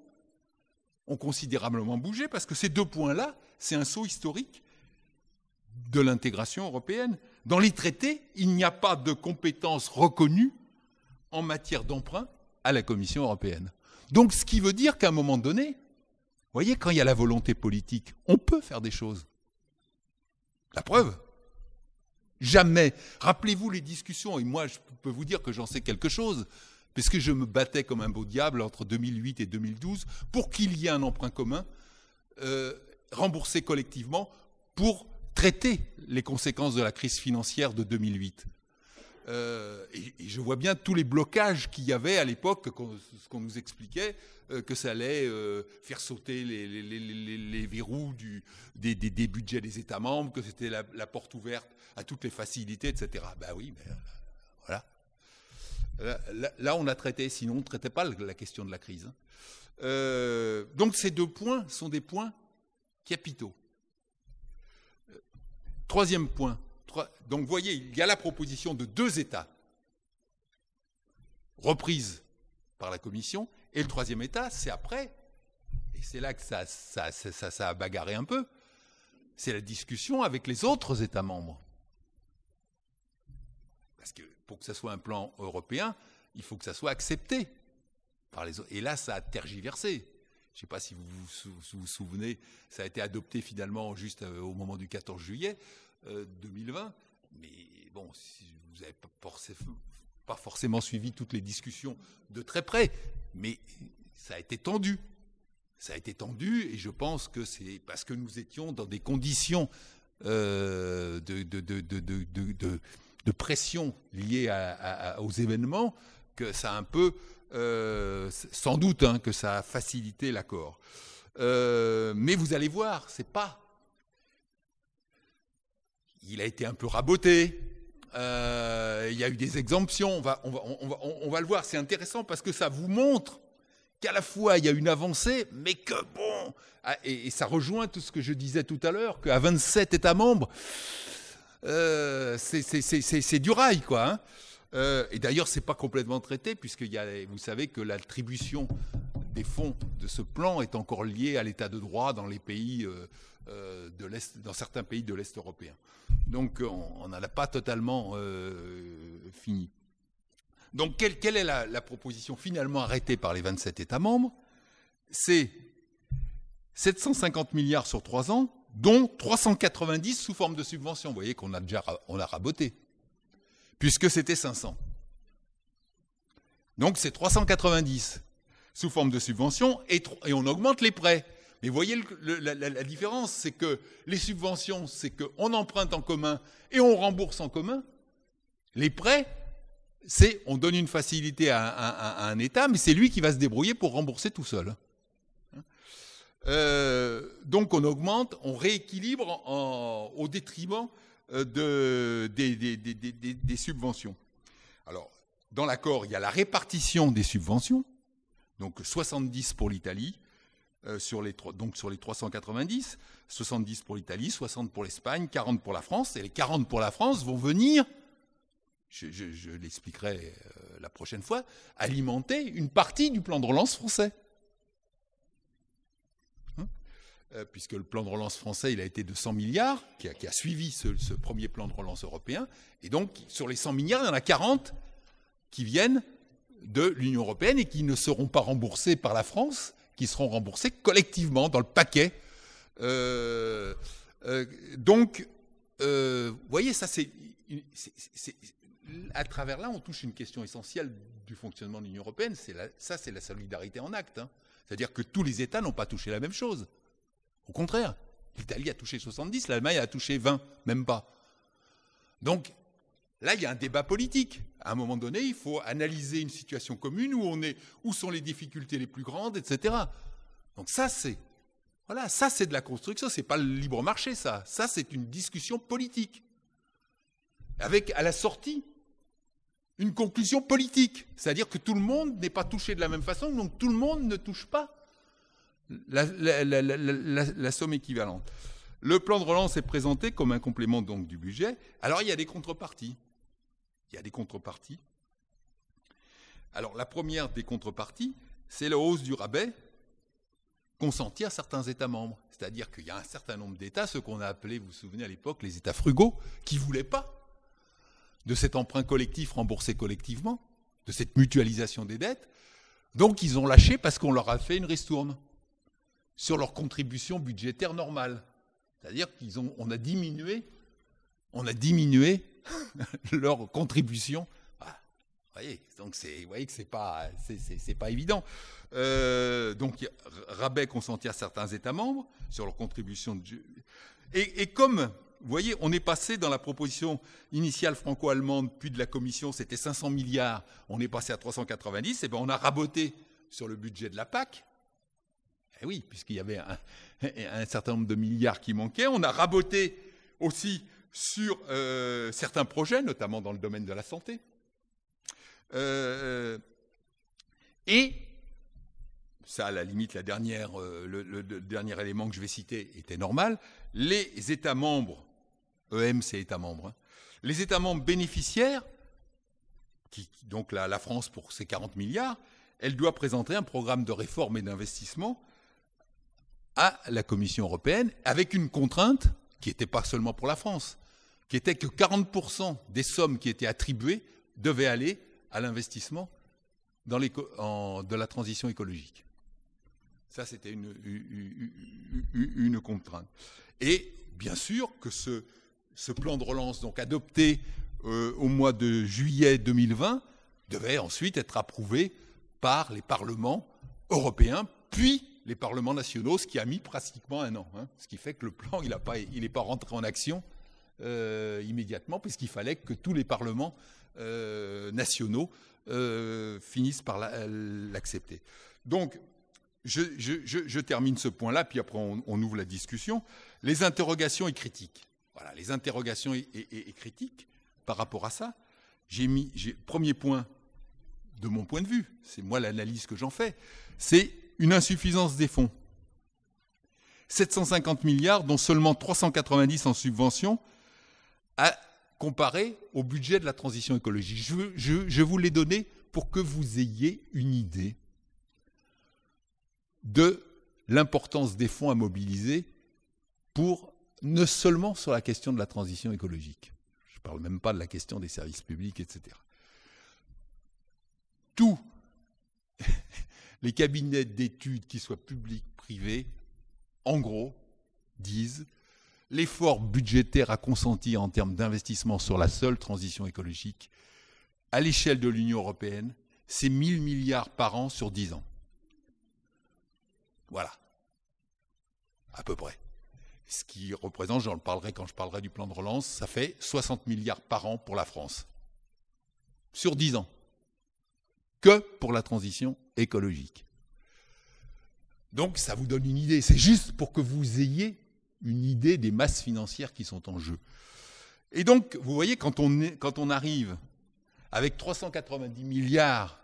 ont considérablement bougé, parce que ces deux points-là, c'est un saut historique de l'intégration européenne. Dans les traités, il n'y a pas de compétence reconnue en matière d'emprunt à la Commission européenne. Donc, ce qui veut dire qu'à un moment donné, vous voyez, quand il y a la volonté politique, on peut faire des choses. La preuve, jamais. Rappelez-vous les discussions, et moi je peux vous dire que j'en sais quelque chose, puisque je me battais comme un beau diable entre 2008 et 2012 pour qu'il y ait un emprunt commun remboursé collectivement pour traiter les conséquences de la crise financière de 2008. Et je vois bien tous les blocages qu'il y avait à l'époque, ce qu'on nous expliquait, que ça allait faire sauter les verrous des budgets des États membres, que c'était la porte ouverte à toutes les facilités, etc. Ben oui, mais voilà. Là, on a traité, sinon on ne traitait pas la question de la crise. Donc ces 2 points sont des points capitaux. Troisième point. Donc vous voyez, il y a la proposition de 2 États reprise par la Commission, et le 3e État, c'est après, et c'est là que ça a bagarré un peu, c'est la discussion avec les autres États membres. Parce que pour que ça soit un plan européen, il faut que ça soit accepté par les autres. Et là, ça a tergiversé. Je ne sais pas si vous vous souvenez, ça a été adopté finalement juste au moment du 14 juillet 2020. Mais bon, vous n'avez pas forcément suivi toutes les discussions de très près, mais ça a été tendu. Ça a été tendu, et je pense que c'est parce que nous étions dans des conditions de pression liées aux événements, que ça a un peu, sans doute, que ça a facilité l'accord. Mais vous allez voir, c'est pas... Il a été un peu raboté. Il y a eu des exemptions. On va le voir. C'est intéressant parce que ça vous montre qu'à la fois il y a une avancée, mais que bon, et ça rejoint tout ce que je disais tout à l'heure, qu'à 27 États membres, c'est du rail, quoi. Et d'ailleurs, c'est pas complètement traité puisque vous savez que l'attribution des fonds de ce plan est encore liée à l'état de droit dans les pays de l'Est, dans certains pays de l'Est européen. Donc, on n'en a pas totalement fini. Donc, quelle est la proposition finalement arrêtée par les 27 États membres? C'est 750 milliards sur 3 ans, dont 390 sous forme de subvention. Vous voyez qu'on a raboté, puisque c'était 500. Donc, c'est 390 sous forme de subvention, et on augmente les prêts. Mais vous voyez la différence, c'est que les subventions, c'est qu'on emprunte en commun et on rembourse en commun. Les prêts, c'est on donne une facilité à un État, mais c'est lui qui va se débrouiller pour rembourser tout seul. Donc on augmente, on rééquilibre au détriment des subventions. Alors, dans l'accord, il y a la répartition des subventions, donc 70 pour l'Italie, donc sur les 390, 70 pour l'Italie, 60 pour l'Espagne, 40 pour la France, et les 40 pour la France vont venir, je l'expliquerai la prochaine fois, alimenter une partie du plan de relance français. Puisque le plan de relance français, il a été de 100 milliards, qui a suivi ce premier plan de relance européen, et donc sur les 100 milliards, il y en a 40 qui viennent de l'Union européenne et qui ne seront pas remboursés par la France, qui seront remboursés collectivement dans le paquet. Donc, vous voyez, ça à travers là, on touche une question essentielle du fonctionnement de l'Union européenne. Ça, c'est la solidarité en acte. C'est-à-dire que tous les États n'ont pas touché la même chose. Au contraire, l'Italie a touché 70, l'Allemagne a touché 20, même pas. Donc, là, il y a un débat politique. À un moment donné, il faut analyser une situation commune où sont les difficultés les plus grandes, etc. Donc ça, c'est de la construction, c'est pas le libre marché, ça. Ça, c'est une discussion politique. Avec, à la sortie, une conclusion politique. C'est-à-dire que tout le monde n'est pas touché de la même façon, donc tout le monde ne touche pas la somme équivalente. Le plan de relance est présenté comme un complément donc du budget. Alors, il y a des contreparties. Alors, la première des contreparties, c'est la hausse du rabais consenti à certains États membres. C'est-à-dire qu'il y a un certain nombre d'États, ceux qu'on a appelés, vous vous souvenez à l'époque, les États frugaux, qui ne voulaient pas de cet emprunt collectif remboursé collectivement, de cette mutualisation des dettes. Donc, ils ont lâché parce qu'on leur a fait une ristourne sur leur contribution budgétaire normale. C'est-à-dire qu'on a diminué leur contribution. Ah, vous voyez que c'est pas évident. Donc, rabais consenti à certains États membres sur leur contribution. Et comme, vous vous voyez, on est passé dans la proposition initiale franco-allemande, puis de la Commission, c'était 500 milliards, on est passé à 390, et bien on a raboté sur le budget de la PAC. Eh oui, puisqu'il y avait un certain nombre de milliards qui manquaient, on a raboté aussi sur certains projets, notamment dans le domaine de la santé. Et ça, à la limite, le dernier élément que je vais citer était normal. Les États membres, EM c'est États membres, hein, les États membres bénéficiaires, donc la France pour ses 40 milliards, elle doit présenter un programme de réforme et d'investissement à la Commission européenne avec une contrainte qui n'était pas seulement pour la France, qui était que 40% des sommes qui étaient attribuées devaient aller à l'investissement de la transition écologique. Ça, c'était une contrainte. Et bien sûr que ce plan de relance, donc adopté au mois de juillet 2020, devait ensuite être approuvé par les parlements européens, puis les parlements nationaux, ce qui a mis pratiquement un an. Hein, ce qui fait que le plan, il n'est pas rentré en action immédiatement, puisqu'il fallait que tous les parlements nationaux finissent par l'accepter. Donc, je termine ce point-là, puis après on ouvre la discussion. Les interrogations et critiques. Voilà, les interrogations et critiques par rapport à ça. Premier point, de mon point de vue, c'est moi l'analyse que j'en fais, c'est une insuffisance des fonds. 750 milliards, dont seulement 390 en subventions, à comparer au budget de la transition écologique. Je vous l'ai donné pour que vous ayez une idée de l'importance des fonds à mobiliser pour, ne seulement sur la question de la transition écologique. Je ne parle même pas de la question des services publics, etc. Tous les cabinets d'études, qu'ils soient publics, privés, en gros, disent l'effort budgétaire à consentir en termes d'investissement sur la seule transition écologique, à l'échelle de l'Union européenne, c'est 1 000 milliards par an sur 10 ans. Voilà, à peu près. Ce qui représente, j'en parlerai quand je parlerai du plan de relance, ça fait 60 milliards par an pour la France, sur 10 ans, que pour la transition écologique. Donc ça vous donne une idée, c'est juste pour que vous ayez une idée des masses financières qui sont en jeu. Et donc, vous voyez, quand on arrive avec 390 milliards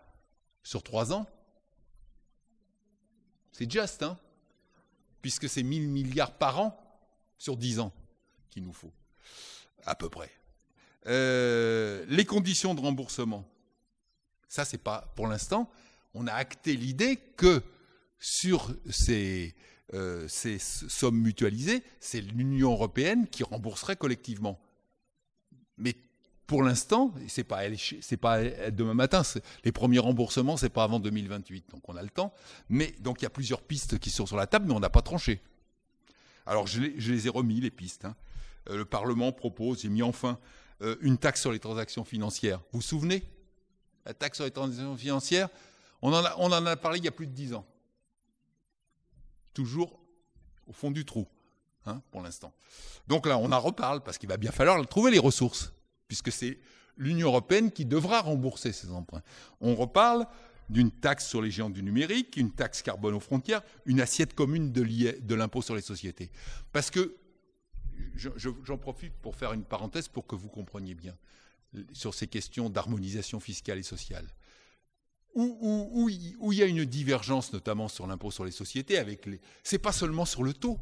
sur 3 ans, c'est juste, hein, puisque c'est 1 000 milliards par an sur 10 ans qu'il nous faut, à peu près. Les conditions de remboursement, ça, c'est pas, pour l'instant, on a acté l'idée que sur ces sommes mutualisées, c'est l'Union européenne qui rembourserait collectivement. Mais pour l'instant, c'est pas demain matin. Les premiers remboursements, c'est pas avant 2028, donc on a le temps. Mais donc il y a plusieurs pistes qui sont sur la table, mais on n'a pas tranché. Alors je les ai remis les pistes. Hein. Le Parlement propose, j'ai mis enfin une taxe sur les transactions financières. Vous vous souvenez? La taxe sur les transactions financières, on en a parlé il y a plus de 10 ans. Toujours au fond du trou, hein, pour l'instant. Donc là, on en reparle, parce qu'il va bien falloir trouver les ressources, puisque c'est l'Union européenne qui devra rembourser ces emprunts. On reparle d'une taxe sur les géants du numérique, une taxe carbone aux frontières, une assiette commune de l'impôt sur les sociétés. Parce que, j'en profite pour faire une parenthèse pour que vous compreniez bien, sur ces questions d'harmonisation fiscale et sociale. Où il y a une divergence, notamment sur l'impôt sur les sociétés, c'est pas seulement sur le taux.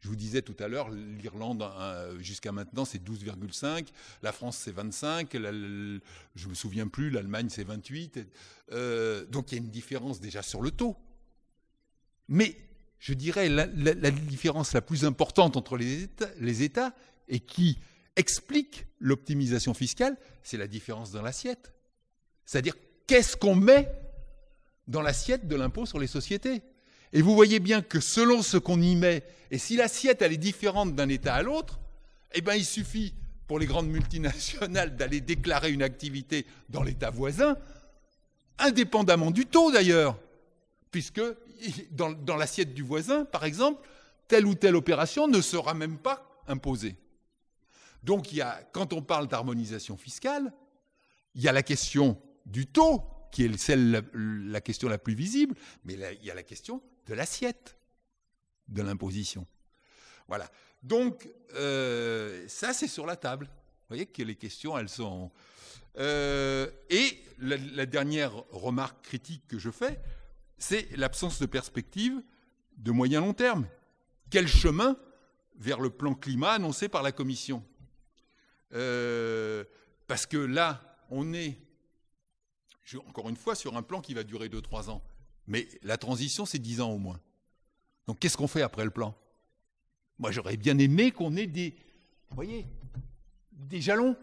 Je vous disais tout à l'heure, l'Irlande, jusqu'à maintenant, c'est 12,5, la France, c'est 25, je ne me souviens plus, l'Allemagne, c'est 28. Donc il y a une différence déjà sur le taux. Mais je dirais la différence la plus importante entre les États et qui explique l'optimisation fiscale, c'est la différence dans l'assiette. C'est-à-dire, qu'est-ce qu'on met dans l'assiette de l'impôt sur les sociétés? Et vous voyez bien que selon ce qu'on y met, et si l'assiette elle est différente d'un État à l'autre, eh bien il suffit pour les grandes multinationales d'aller déclarer une activité dans l'État voisin, indépendamment du taux d'ailleurs, puisque dans l'assiette du voisin, par exemple, telle ou telle opération ne sera même pas imposée. Donc, quand on parle d'harmonisation fiscale, il y a la question du taux, qui est la question la plus visible, mais il y a la question de l'assiette de l'imposition. Voilà. Donc, ça, c'est sur la table. Vous voyez que les questions, elles sont... et la dernière remarque critique que je fais, c'est l'absence de perspective de moyen-long terme. Quel chemin vers le plan climat annoncé par la Commission ? Parce que là, on est, encore une fois, sur un plan qui va durer 2-3 ans. Mais la transition, c'est 10 ans au moins. Donc, qu'est-ce qu'on fait après le plan ? Moi, j'aurais bien aimé qu'on ait des jalons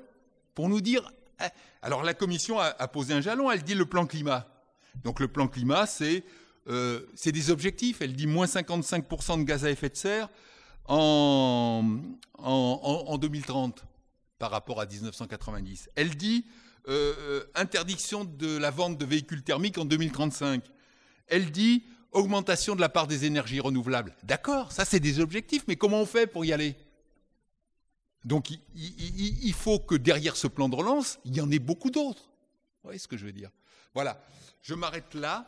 pour nous dire... Alors, la Commission a posé un jalon, elle dit le plan climat. Donc, le plan climat, c'est des objectifs. Elle dit moins 55% de gaz à effet de serre en 2030 par rapport à 1990. Elle dit interdiction de la vente de véhicules thermiques en 2035. Elle dit augmentation de la part des énergies renouvelables. D'accord, ça c'est des objectifs, mais comment on fait pour y aller ? Donc il faut que derrière ce plan de relance, il y en ait beaucoup d'autres. Vous voyez ce que je veux dire ? Voilà, je m'arrête là.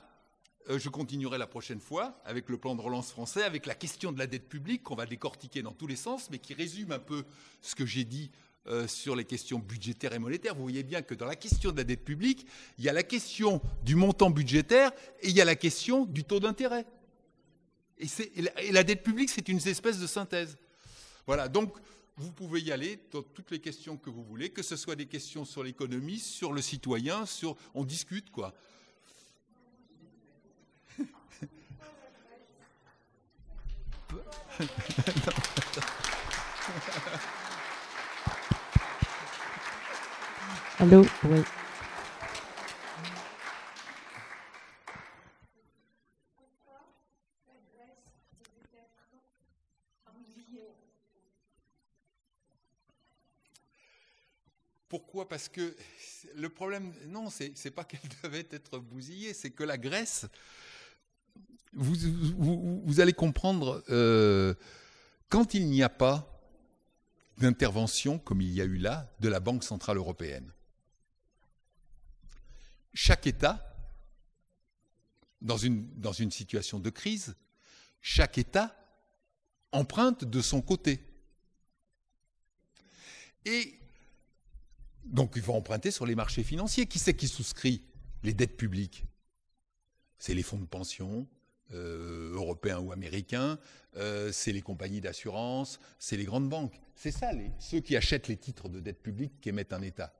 Je continuerai la prochaine fois avec le plan de relance français, avec la question de la dette publique qu'on va décortiquer dans tous les sens, mais qui résume un peu ce que j'ai dit sur les questions budgétaires et monétaires. Vous voyez bien que dans la question de la dette publique, il y a la question du montant budgétaire et il y a la question du taux d'intérêt. Et la dette publique, c'est une espèce de synthèse. Voilà, donc vous pouvez y aller dans toutes les questions que vous voulez, que ce soit des questions sur l'économie, sur le citoyen, on discute, quoi. Allô, oui. Pourquoi ? Parce que le problème, non, c'est pas qu'elle devait être bousillée, c'est que la Grèce, vous allez comprendre, quand il n'y a pas d'intervention, comme il y a eu là, de la Banque Centrale Européenne, chaque État, dans une situation de crise, chaque État emprunte de son côté. Et donc, il va emprunter sur les marchés financiers. Qui c'est qui souscrit les dettes publiques ? C'est les fonds de pension européens ou américains, c'est les compagnies d'assurance, c'est les grandes banques. C'est ça, ceux qui achètent les titres de dette publique qu'émettent un État.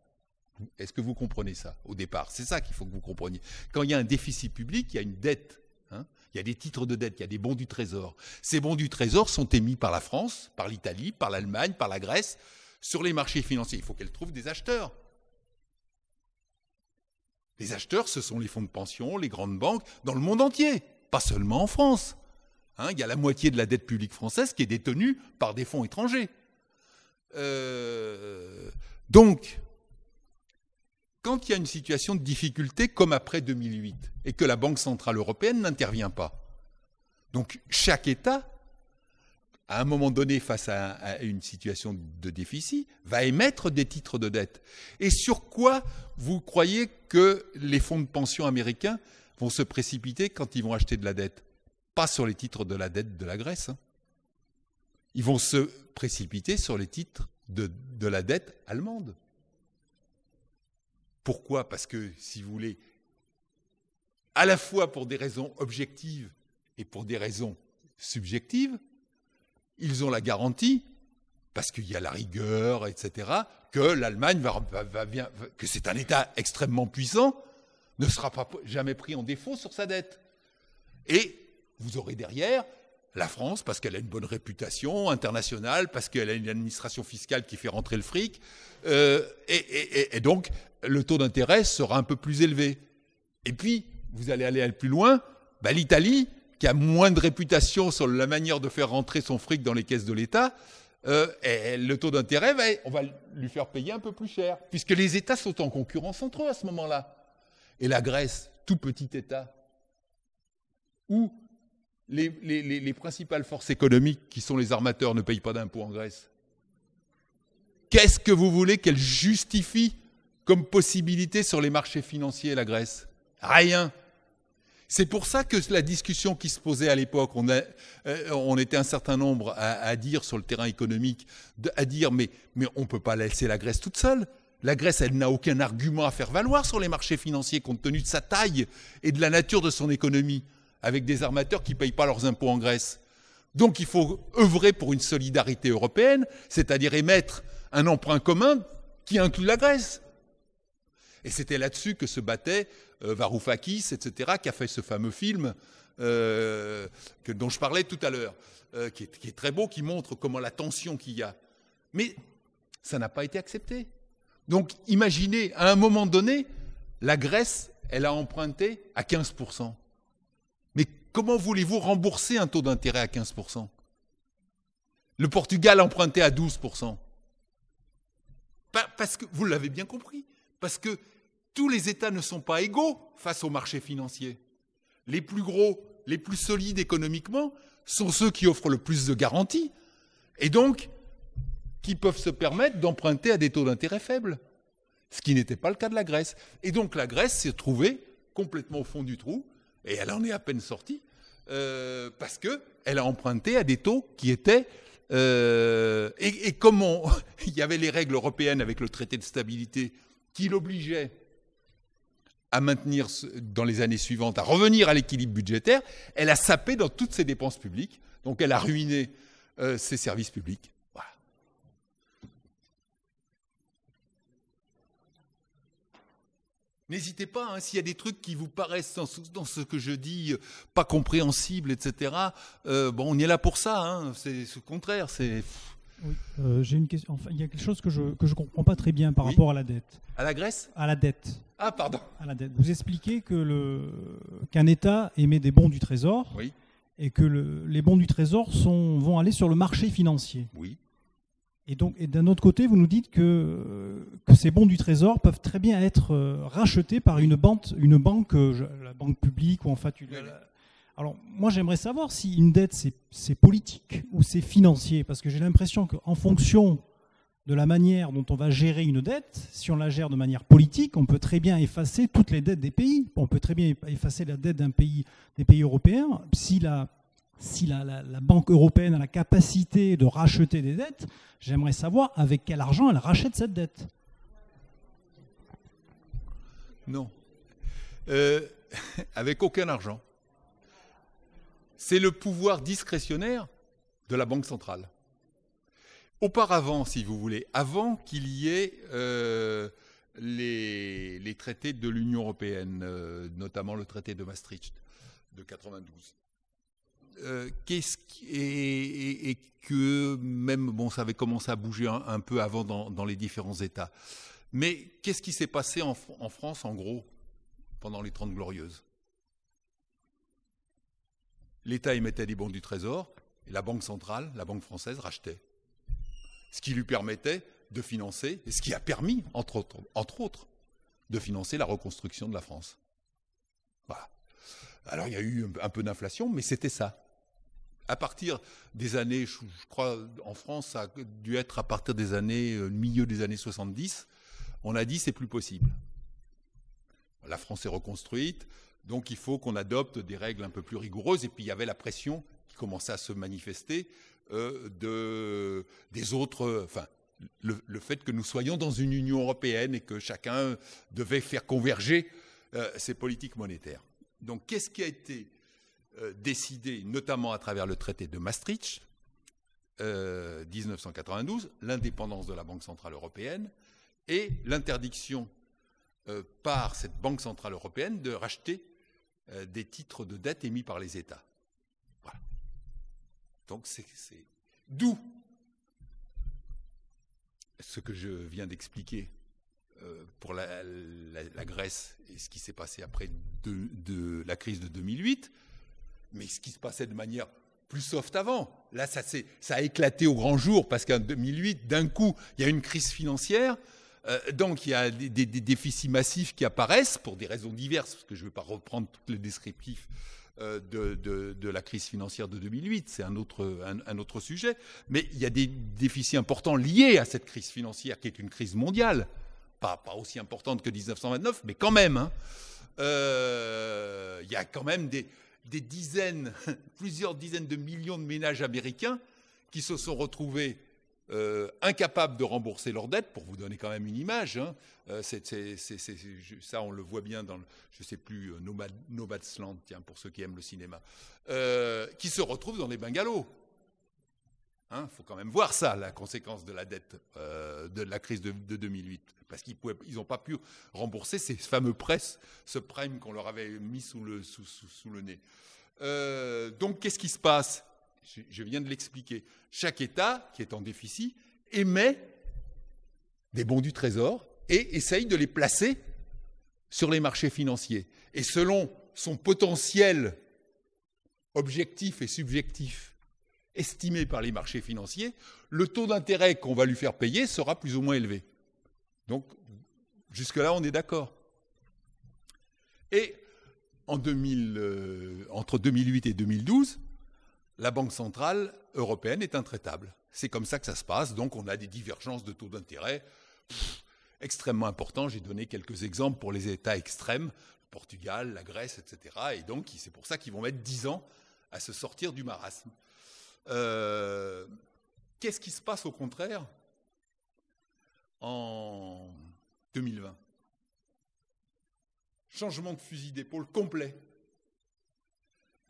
Est-ce que vous comprenez ça au départ ? C'est ça qu'il faut que vous compreniez. Quand il y a un déficit public, il y a une dette. Il y a des titres de dette, il y a des bons du Trésor. Ces bons du Trésor sont émis par la France, par l'Italie, par l'Allemagne, par la Grèce, sur les marchés financiers. Il faut qu'elles trouvent des acheteurs. Les acheteurs, ce sont les fonds de pension, les grandes banques, dans le monde entier, pas seulement en France. Il y a la moitié de la dette publique française qui est détenue par des fonds étrangers. Donc, quand il y a une situation de difficulté comme après 2008 et que la Banque Centrale Européenne n'intervient pas, donc chaque État, à un moment donné, face à une situation de déficit, va émettre des titres de dette. Et sur quoi vous croyez que les fonds de pension américains vont se précipiter quand ils vont acheter de la dette ? Pas sur les titres de la dette de la Grèce. Ils vont se précipiter sur les titres de la dette allemande. Pourquoi ? Parce que, si vous voulez, à la fois pour des raisons objectives et pour des raisons subjectives, ils ont la garantie, parce qu'il y a la rigueur, etc., que l'Allemagne que c'est un État extrêmement puissant, ne sera pas jamais pris en défaut sur sa dette. Et vous aurez derrière la France, parce qu'elle a une bonne réputation internationale, parce qu'elle a une administration fiscale qui fait rentrer le fric, et donc le taux d'intérêt sera un peu plus élevé. Et puis, vous allez aller plus loin, l'Italie, qui a moins de réputation sur la manière de faire rentrer son fric dans les caisses de l'État, le taux d'intérêt, on va lui faire payer un peu plus cher, puisque les États sont en concurrence entre eux à ce moment-là. Et la Grèce, tout petit État, où les principales forces économiques, qui sont les armateurs, ne payent pas d'impôts en Grèce. Qu'est-ce que vous voulez qu'elle justifie comme possibilité sur les marchés financiers, la Grèce? Rien. C'est pour ça que la discussion qui se posait à l'époque, on était un certain nombre à dire sur le terrain économique, à dire mais on ne peut pas laisser la Grèce toute seule. La Grèce, elle n'a aucun argument à faire valoir sur les marchés financiers compte tenu de sa taille et de la nature de son économie, avec des armateurs qui ne payent pas leurs impôts en Grèce. Donc il faut œuvrer pour une solidarité européenne, c'est-à-dire émettre un emprunt commun qui inclut la Grèce. Et c'était là-dessus que se battait Varoufakis, etc., qui a fait ce fameux film dont je parlais tout à l'heure, qui est très beau, qui montre comment la tension qu'il y a. Mais ça n'a pas été accepté. Donc imaginez, à un moment donné, la Grèce, elle a emprunté à 15%. Mais comment voulez-vous rembourser un taux d'intérêt à 15%? Le Portugal empruntait à 12%. Parce que, vous l'avez bien compris, parce que tous les États ne sont pas égaux face aux marchés financiers. Les plus gros, les plus solides économiquement, sont ceux qui offrent le plus de garanties, et donc qui peuvent se permettre d'emprunter à des taux d'intérêt faibles, ce qui n'était pas le cas de la Grèce. Et donc la Grèce s'est trouvée complètement au fond du trou, et elle en est à peine sortie, parce qu'elle a emprunté à des taux qui étaient... et comme il y avait les règles européennes avec le traité de stabilité qui l'obligeaient à maintenir dans les années suivantes, à revenir à l'équilibre budgétaire, elle a sapé dans toutes ses dépenses publiques, donc elle a ruiné ses services publics. Voilà. N'hésitez pas, hein, s'il y a des trucs qui vous paraissent dans ce que je dis pas compréhensibles, etc. On y est là pour ça. Hein, c'est le contraire. Oui, j'ai une question. Enfin, il y a quelque chose que je comprends pas très bien par rapport à la dette. À la Grèce ? À la dette. Ah, pardon. À la dette. Vous expliquez qu'un État émet des bons du Trésor, oui, et que les bons du Trésor vont aller sur le marché financier. Oui. Et d'un autre côté, vous nous dites que ces bons du Trésor peuvent très bien être rachetés par une banque, la banque publique ou en fait. Alors, moi, j'aimerais savoir si une dette, c'est politique ou c'est financier, parce que j'ai l'impression qu'en fonction de la manière dont on va gérer une dette, si on la gère de manière politique, on peut très bien effacer toutes les dettes des pays. On peut très bien effacer la dette des pays européens. Si la Banque européenne a la capacité de racheter des dettes, j'aimerais savoir avec quel argent elle rachète cette dette. Non. Avec aucun argent. C'est le pouvoir discrétionnaire de la Banque centrale. Auparavant, si vous voulez, avant qu'il y ait les traités de l'Union européenne, notamment le traité de Maastricht de 92, et que même, ça avait commencé à bouger un peu avant dans les différents États. Mais qu'est-ce qui s'est passé en France, en gros, pendant les 30 Glorieuses ? L'État émettait des bons du Trésor, et la Banque centrale, la Banque française, rachetait. Ce qui lui permettait de financer, et ce qui a permis, entre autres, de financer la reconstruction de la France. Voilà. Alors il y a eu un peu d'inflation, mais c'était ça. À partir des années, je crois, en France, ça a dû être à partir des années, milieu des années 70, on a dit c'est plus possible. La France est reconstruite, donc il faut qu'on adopte des règles un peu plus rigoureuses, et puis il y avait la pression qui commençait à se manifester des autres, enfin, le fait que nous soyons dans une Union européenne et que chacun devait faire converger ses politiques monétaires. Donc qu'est-ce qui a été décidé, notamment à travers le traité de Maastricht, 1992, l'indépendance de la Banque centrale européenne et l'interdiction par cette Banque centrale européenne de racheter des titres de dette émis par les États. Voilà. Donc c'est d'où ce que je viens d'expliquer pour la Grèce et ce qui s'est passé après de la crise de 2008, mais ce qui se passait de manière plus soft avant. Là, ça a éclaté au grand jour parce qu'en 2008, d'un coup, il y a une crise financière. Donc il y a des déficits massifs qui apparaissent pour des raisons diverses, parce que je ne vais pas reprendre tous les descriptifs de la crise financière de 2008, c'est un autre sujet, mais il y a des déficits importants liés à cette crise financière qui est une crise mondiale, pas aussi importante que 1929, mais quand même. Hein. Il y a quand même des dizaines, plusieurs dizaines de millions de ménages américains qui se sont retrouvés incapables de rembourser leurs dettes, pour vous donner quand même une image. Hein. Ça, on le voit bien dans, je ne sais plus, Nomadland, tiens, pour ceux qui aiment le cinéma, qui se retrouvent dans les bungalows. Il faut quand même voir ça, la conséquence de la dette de la crise de 2008. Parce qu'ils n'ont pas pu rembourser ces fameux prêts, ce prime qu'on leur avait mis sous le nez. Donc, qu'est-ce qui se passe ? Je viens de l'expliquer. Chaque État qui est en déficit émet des bons du Trésor et essaye de les placer sur les marchés financiers. Et selon son potentiel objectif et subjectif estimé par les marchés financiers, le taux d'intérêt qu'on va lui faire payer sera plus ou moins élevé. Donc, jusque-là, on est d'accord. Et entre 2008 et 2012, la Banque centrale européenne est intraitable. C'est comme ça que ça se passe. Donc, on a des divergences de taux d'intérêt extrêmement importants. J'ai donné quelques exemples pour les États extrêmes, le Portugal, la Grèce, etc. Et donc, c'est pour ça qu'ils vont mettre 10 ans à se sortir du marasme. Qu'est-ce qui se passe au contraire en 2020 ? Changement de fusil d'épaule complet.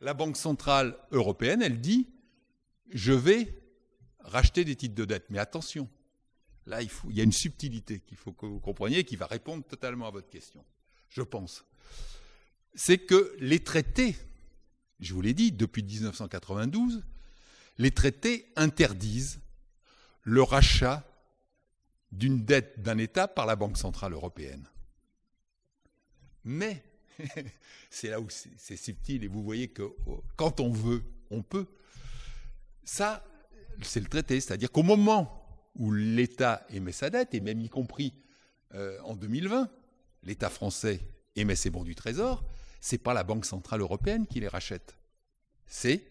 La Banque centrale européenne, elle dit « je vais racheter des titres de dette ». Mais attention, là, il y a une subtilité qu'il faut que vous compreniez qui va répondre totalement à votre question, je pense. C'est que les traités, je vous l'ai dit, depuis 1992, les traités interdisent le rachat d'une dette d'un État par la Banque centrale européenne. Mais, c'est là où c'est subtil, et vous voyez que quand on veut, on peut. Ça, c'est le traité, c'est-à-dire qu'au moment où l'État émet sa dette, et même y compris en 2020, l'État français émet ses bons du Trésor, ce n'est pas la Banque centrale européenne qui les rachète, c'est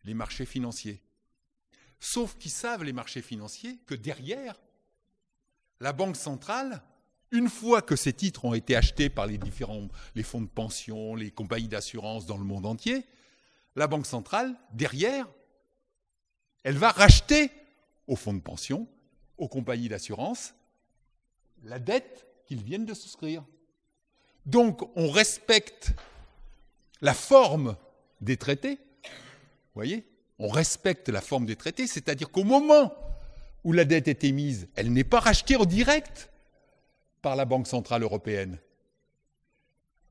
les marchés financiers. Sauf qu'ils savent, les marchés financiers, que derrière, la Banque centrale, une fois que ces titres ont été achetés par les fonds de pension, les compagnies d'assurance dans le monde entier, la Banque centrale, derrière, elle va racheter aux fonds de pension, aux compagnies d'assurance, la dette qu'ils viennent de souscrire. Donc, on respecte la forme des traités, vous voyez ? On respecte la forme des traités, c'est-à-dire qu'au moment où la dette est émise, elle n'est pas rachetée en direct par la Banque centrale européenne.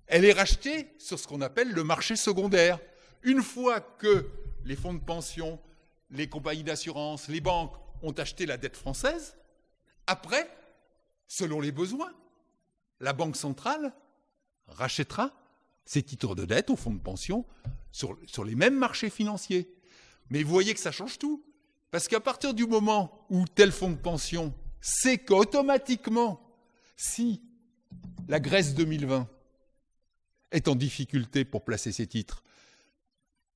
Elle est rachetée sur ce qu'on appelle le marché secondaire. Une fois que les fonds de pension, les compagnies d'assurance, les banques ont acheté la dette française, après, selon les besoins, la Banque centrale rachètera ces titres de dette aux fonds de pension sur les mêmes marchés financiers. Mais vous voyez que ça change tout. Parce qu'à partir du moment où tel fonds de pension sait qu'automatiquement, si la Grèce 2020 est en difficulté pour placer ses titres,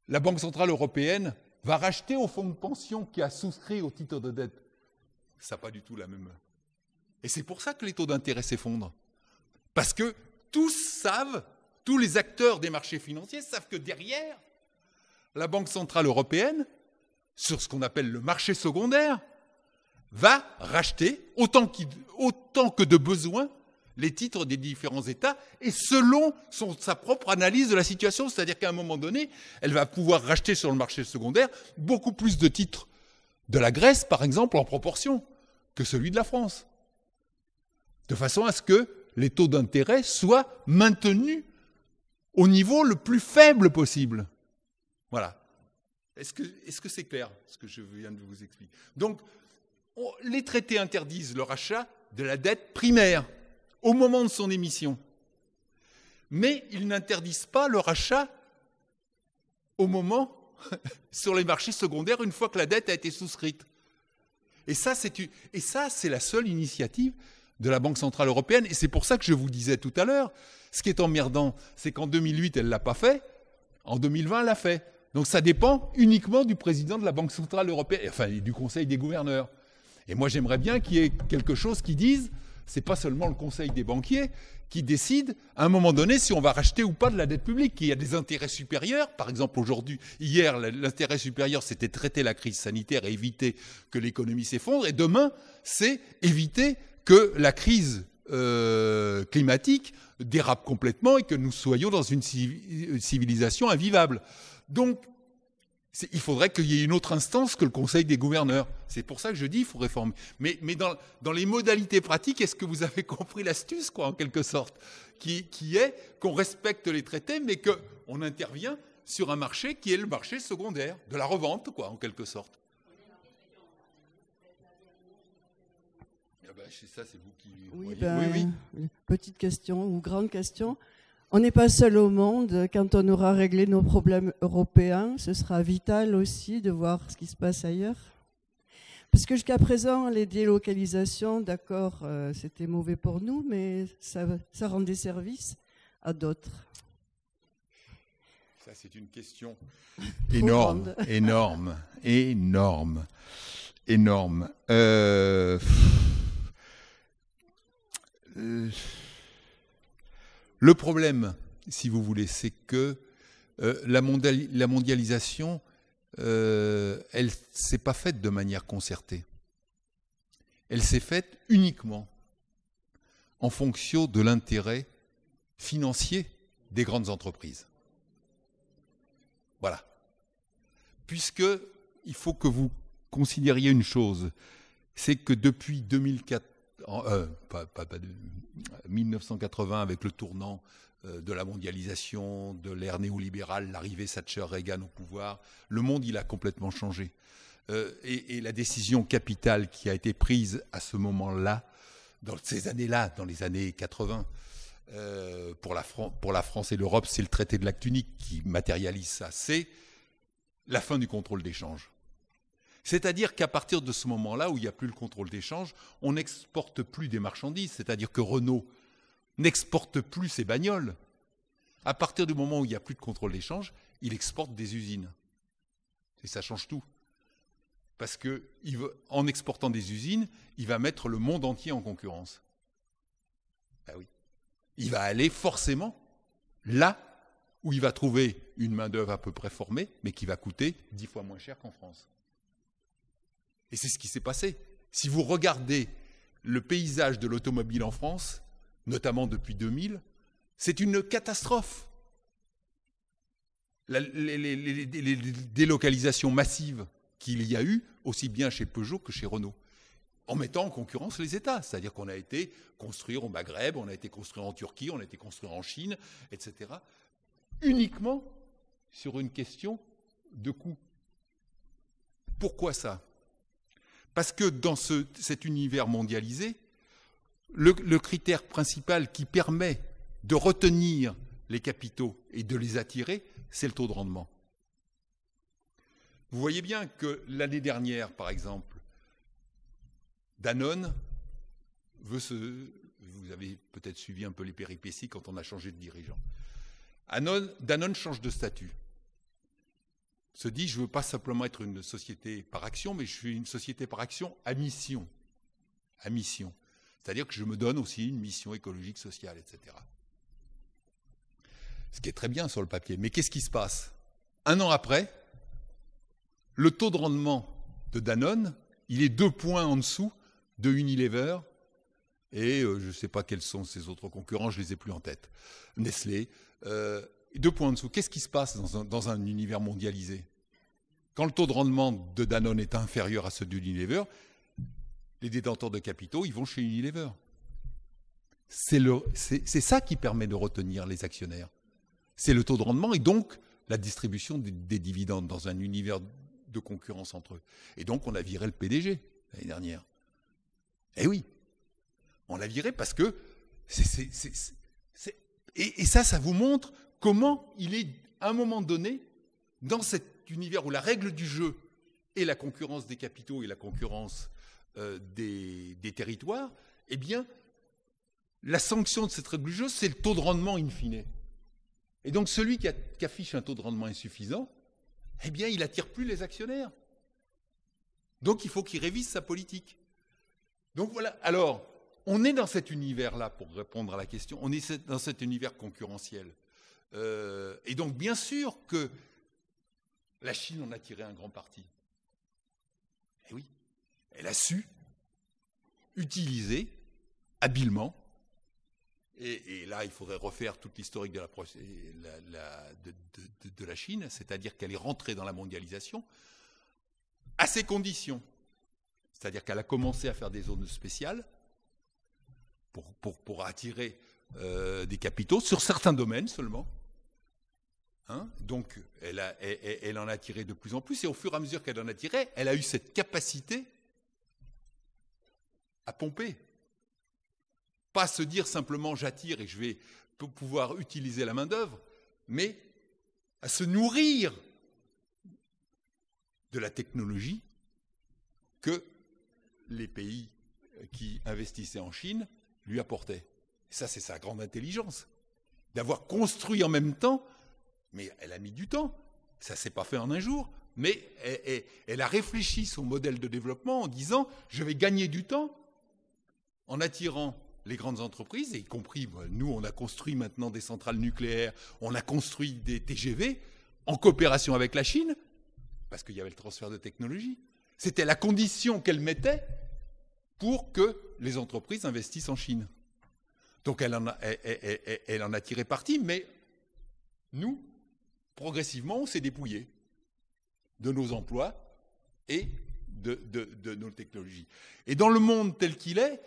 la Banque centrale européenne va racheter au fonds de pension qui a souscrit aux titres de dette. Ça n'a pas du tout la même. Et c'est pour ça que les taux d'intérêt s'effondrent. Parce que tous les acteurs des marchés financiers savent que derrière, la Banque centrale européenne, sur ce qu'on appelle le marché secondaire, va racheter autant que de besoin les titres des différents États et selon sa propre analyse de la situation. C'est-à-dire qu'à un moment donné, elle va pouvoir racheter sur le marché secondaire beaucoup plus de titres de la Grèce, par exemple, en proportion que celui de la France. De façon à ce que les taux d'intérêt soient maintenus au niveau le plus faible possible. Voilà. Est-ce que c'est clair, ce que je viens de vous expliquer ? Donc, les traités interdisent le rachat de la dette primaire au moment de son émission. Mais ils n'interdisent pas le rachat au moment, sur les marchés secondaires, une fois que la dette a été souscrite. Et ça, c'est la seule initiative de la Banque centrale européenne. Et c'est pour ça que je vous disais tout à l'heure, ce qui est emmerdant, c'est qu'en 2008, elle ne l'a pas fait. En 2020, elle l'a fait. Donc ça dépend uniquement du président de la Banque centrale européenne, enfin du Conseil des gouverneurs. Et moi, j'aimerais bien qu'il y ait quelque chose qui dise, c'est pas seulement le Conseil des banquiers qui décide à un moment donné si on va racheter ou pas de la dette publique, qu'il y a des intérêts supérieurs. Par exemple, hier, l'intérêt supérieur, c'était traiter la crise sanitaire et éviter que l'économie s'effondre. Et demain, c'est éviter que la crise climatique dérape complètement et que nous soyons dans une civilisation invivable. Donc, il faudrait qu'il y ait une autre instance que le Conseil des gouverneurs. C'est pour ça que je dis qu'il faut réformer. Mais dans les modalités pratiques, est-ce que vous avez compris l'astuce, quoi, en quelque sorte, qui est qu'on respecte les traités, mais qu'on intervient sur un marché qui est le marché secondaire, de la revente, quoi, en quelque sorte. Ça, c'est vous qui... Oui, petite question ou grande question. On n'est pas seul au monde. Quand on aura réglé nos problèmes européens, ce sera vital aussi de voir ce qui se passe ailleurs. Parce que jusqu'à présent, les délocalisations, d'accord, c'était mauvais pour nous, mais ça rend des services à d'autres. Ça, c'est une question énorme, énorme. Le problème, si vous voulez, c'est que la mondialisation, elle ne s'est pas faite de manière concertée. Elle s'est faite uniquement en fonction de l'intérêt financier des grandes entreprises. Voilà. Puisqu'il faut que vous considériez une chose, c'est que depuis 1980, avec le tournant de la mondialisation, de l'ère néolibérale, l'arrivée Thatcher-Reagan au pouvoir, le monde, il a complètement changé. Et la décision capitale qui a été prise à ce moment-là, dans ces années-là, dans les années 80, pour la France et l'Europe, c'est le traité de l'acte unique qui matérialise ça. C'est la fin du contrôle d'échange. C'est-à-dire qu'à partir de ce moment-là, où il n'y a plus le contrôle d'échange, on n'exporte plus des marchandises. C'est-à-dire que Renault n'exporte plus ses bagnoles. À partir du moment où il n'y a plus de contrôle d'échange, il exporte des usines. Et ça change tout. Parce qu'en exportant des usines, il va mettre le monde entier en concurrence. Ben oui. Il va aller forcément là où il va trouver une main-d'œuvre à peu près formée, mais qui va coûter 10 fois moins cher qu'en France. Et c'est ce qui s'est passé. Si vous regardez le paysage de l'automobile en France, notamment depuis 2000, c'est une catastrophe. Les délocalisations massives qu'il y a eu, aussi bien chez Peugeot que chez Renault, en mettant en concurrence les États. C'est-à-dire qu'on a été construire au Maghreb, on a été construire en Turquie, on a été construire en Chine, etc. Uniquement sur une question de coût. Pourquoi ça ? Parce que dans cet univers mondialisé, le critère principal qui permet de retenir les capitaux et de les attirer, c'est le taux de rendement. Vous voyez bien que l'année dernière, par exemple, Danone vous avez peut-être suivi un peu les péripéties quand on a changé de dirigeant. Danone change de statut. Se dit, je ne veux pas simplement être une société par action, mais je suis une société par action à mission. À mission. C'est-à-dire que je me donne aussi une mission écologique, sociale, etc. Ce qui est très bien sur le papier. Mais qu'est-ce qui se passe ? 1 an après, le taux de rendement de Danone, il est 2 points en dessous de Unilever, et je ne sais pas quels sont ses autres concurrents, je ne les ai plus en tête. Nestlé, 2 points en dessous. Qu'est-ce qui se passe dans un univers mondialisé ? Quand le taux de rendement de Danone est inférieur à ceux d'Unilever, les détenteurs de capitaux, ils vont chez Unilever. C'est ça qui permet de retenir les actionnaires. C'est le taux de rendement et donc la distribution des dividendes dans un univers de concurrence entre eux. Et donc on a viré le PDG l'année dernière. Eh oui, on l'a viré parce que et ça vous montre comment il est, à un moment donné, dans cet univers où la règle du jeu est la concurrence des capitaux et la concurrence des territoires, eh bien, la sanction de cette règle du jeu, c'est le taux de rendement in fine. Et donc celui qui affiche un taux de rendement insuffisant, eh bien, il n'attire plus les actionnaires. Donc il faut qu'il révise sa politique. Donc voilà. Alors, on est dans cet univers-là, pour répondre à la question, on est dans cet univers concurrentiel. Et donc, bien sûr que la Chine en a tiré un grand parti. Et oui, elle a su utiliser habilement, et là, il faudrait refaire toute l'historique de la Chine, c'est-à-dire qu'elle est rentrée dans la mondialisation à ses conditions. C'est-à-dire qu'elle a commencé à faire des zones spéciales pour attirer des capitaux sur certains domaines seulement. Hein, donc, elle en a tiré de plus en plus, et au fur et à mesure qu'elle en a tiré, elle a eu cette capacité à pomper. Pas se dire simplement j'attire et je vais pouvoir utiliser la main-d'œuvre, mais à se nourrir de la technologie que les pays qui investissaient en Chine lui apportaient. Et ça, c'est sa grande intelligence, d'avoir construit en même temps. Mais elle a mis du temps, ça ne s'est pas fait en un jour, mais elle a réfléchi son modèle de développement en disant « je vais gagner du temps en attirant les grandes entreprises », et y compris, nous, on a construit maintenant des centrales nucléaires, on a construit des TGV en coopération avec la Chine, parce qu'il y avait le transfert de technologie. C'était la condition qu'elle mettait pour que les entreprises investissent en Chine. Donc elle en a tiré parti, mais nous, progressivement, on s'est dépouillé de nos emplois et de nos technologies. Et dans le monde tel qu'il est,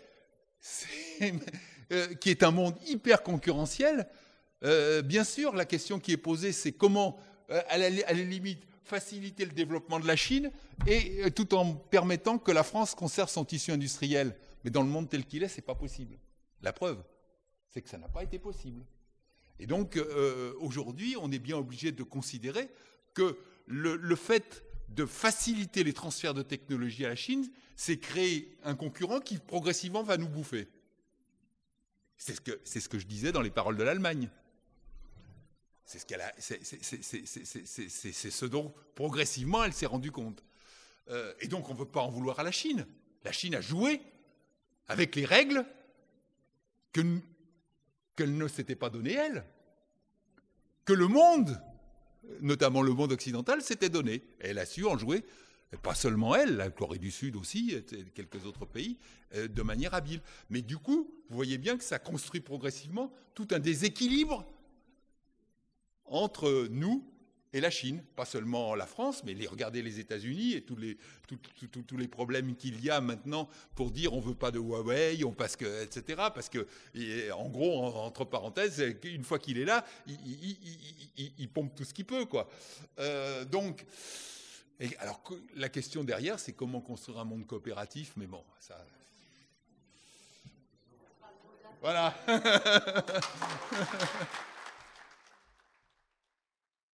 qui est un monde hyper concurrentiel, bien sûr, la question qui est posée, c'est comment, à la limite, faciliter le développement de la Chine, et tout en permettant que la France conserve son tissu industriel. Mais dans le monde tel qu'il est, ce n'est pas possible. La preuve, c'est que ça n'a pas été possible. Et donc, aujourd'hui, on est bien obligé de considérer que le fait de faciliter les transferts de technologie à la Chine, c'est créer un concurrent qui, progressivement, va nous bouffer. C'est ce que je disais dans les paroles de l'Allemagne. C'est ce dont, progressivement, elle s'est rendue compte. Et donc, on ne peut pas en vouloir à la Chine. La Chine a joué avec les règles qu'elle ne s'était pas donné, elle, que le monde, notamment le monde occidental, s'était donné. Et elle a su en jouer, pas seulement elle, la Corée du Sud aussi, et quelques autres pays, de manière habile. Mais du coup, vous voyez bien que ça construit progressivement tout un déséquilibre entre nous et la Chine. Pas seulement la France, mais regardez les États-Unis et tous les problèmes qu'il y a maintenant pour dire on ne veut pas de Huawei, etc. Parce que, en gros, entre parenthèses, une fois qu'il est là, il pompe tout ce qu'il peut, quoi. Donc, alors, la question derrière, c'est comment construire un monde coopératif, mais bon, ça... Voilà.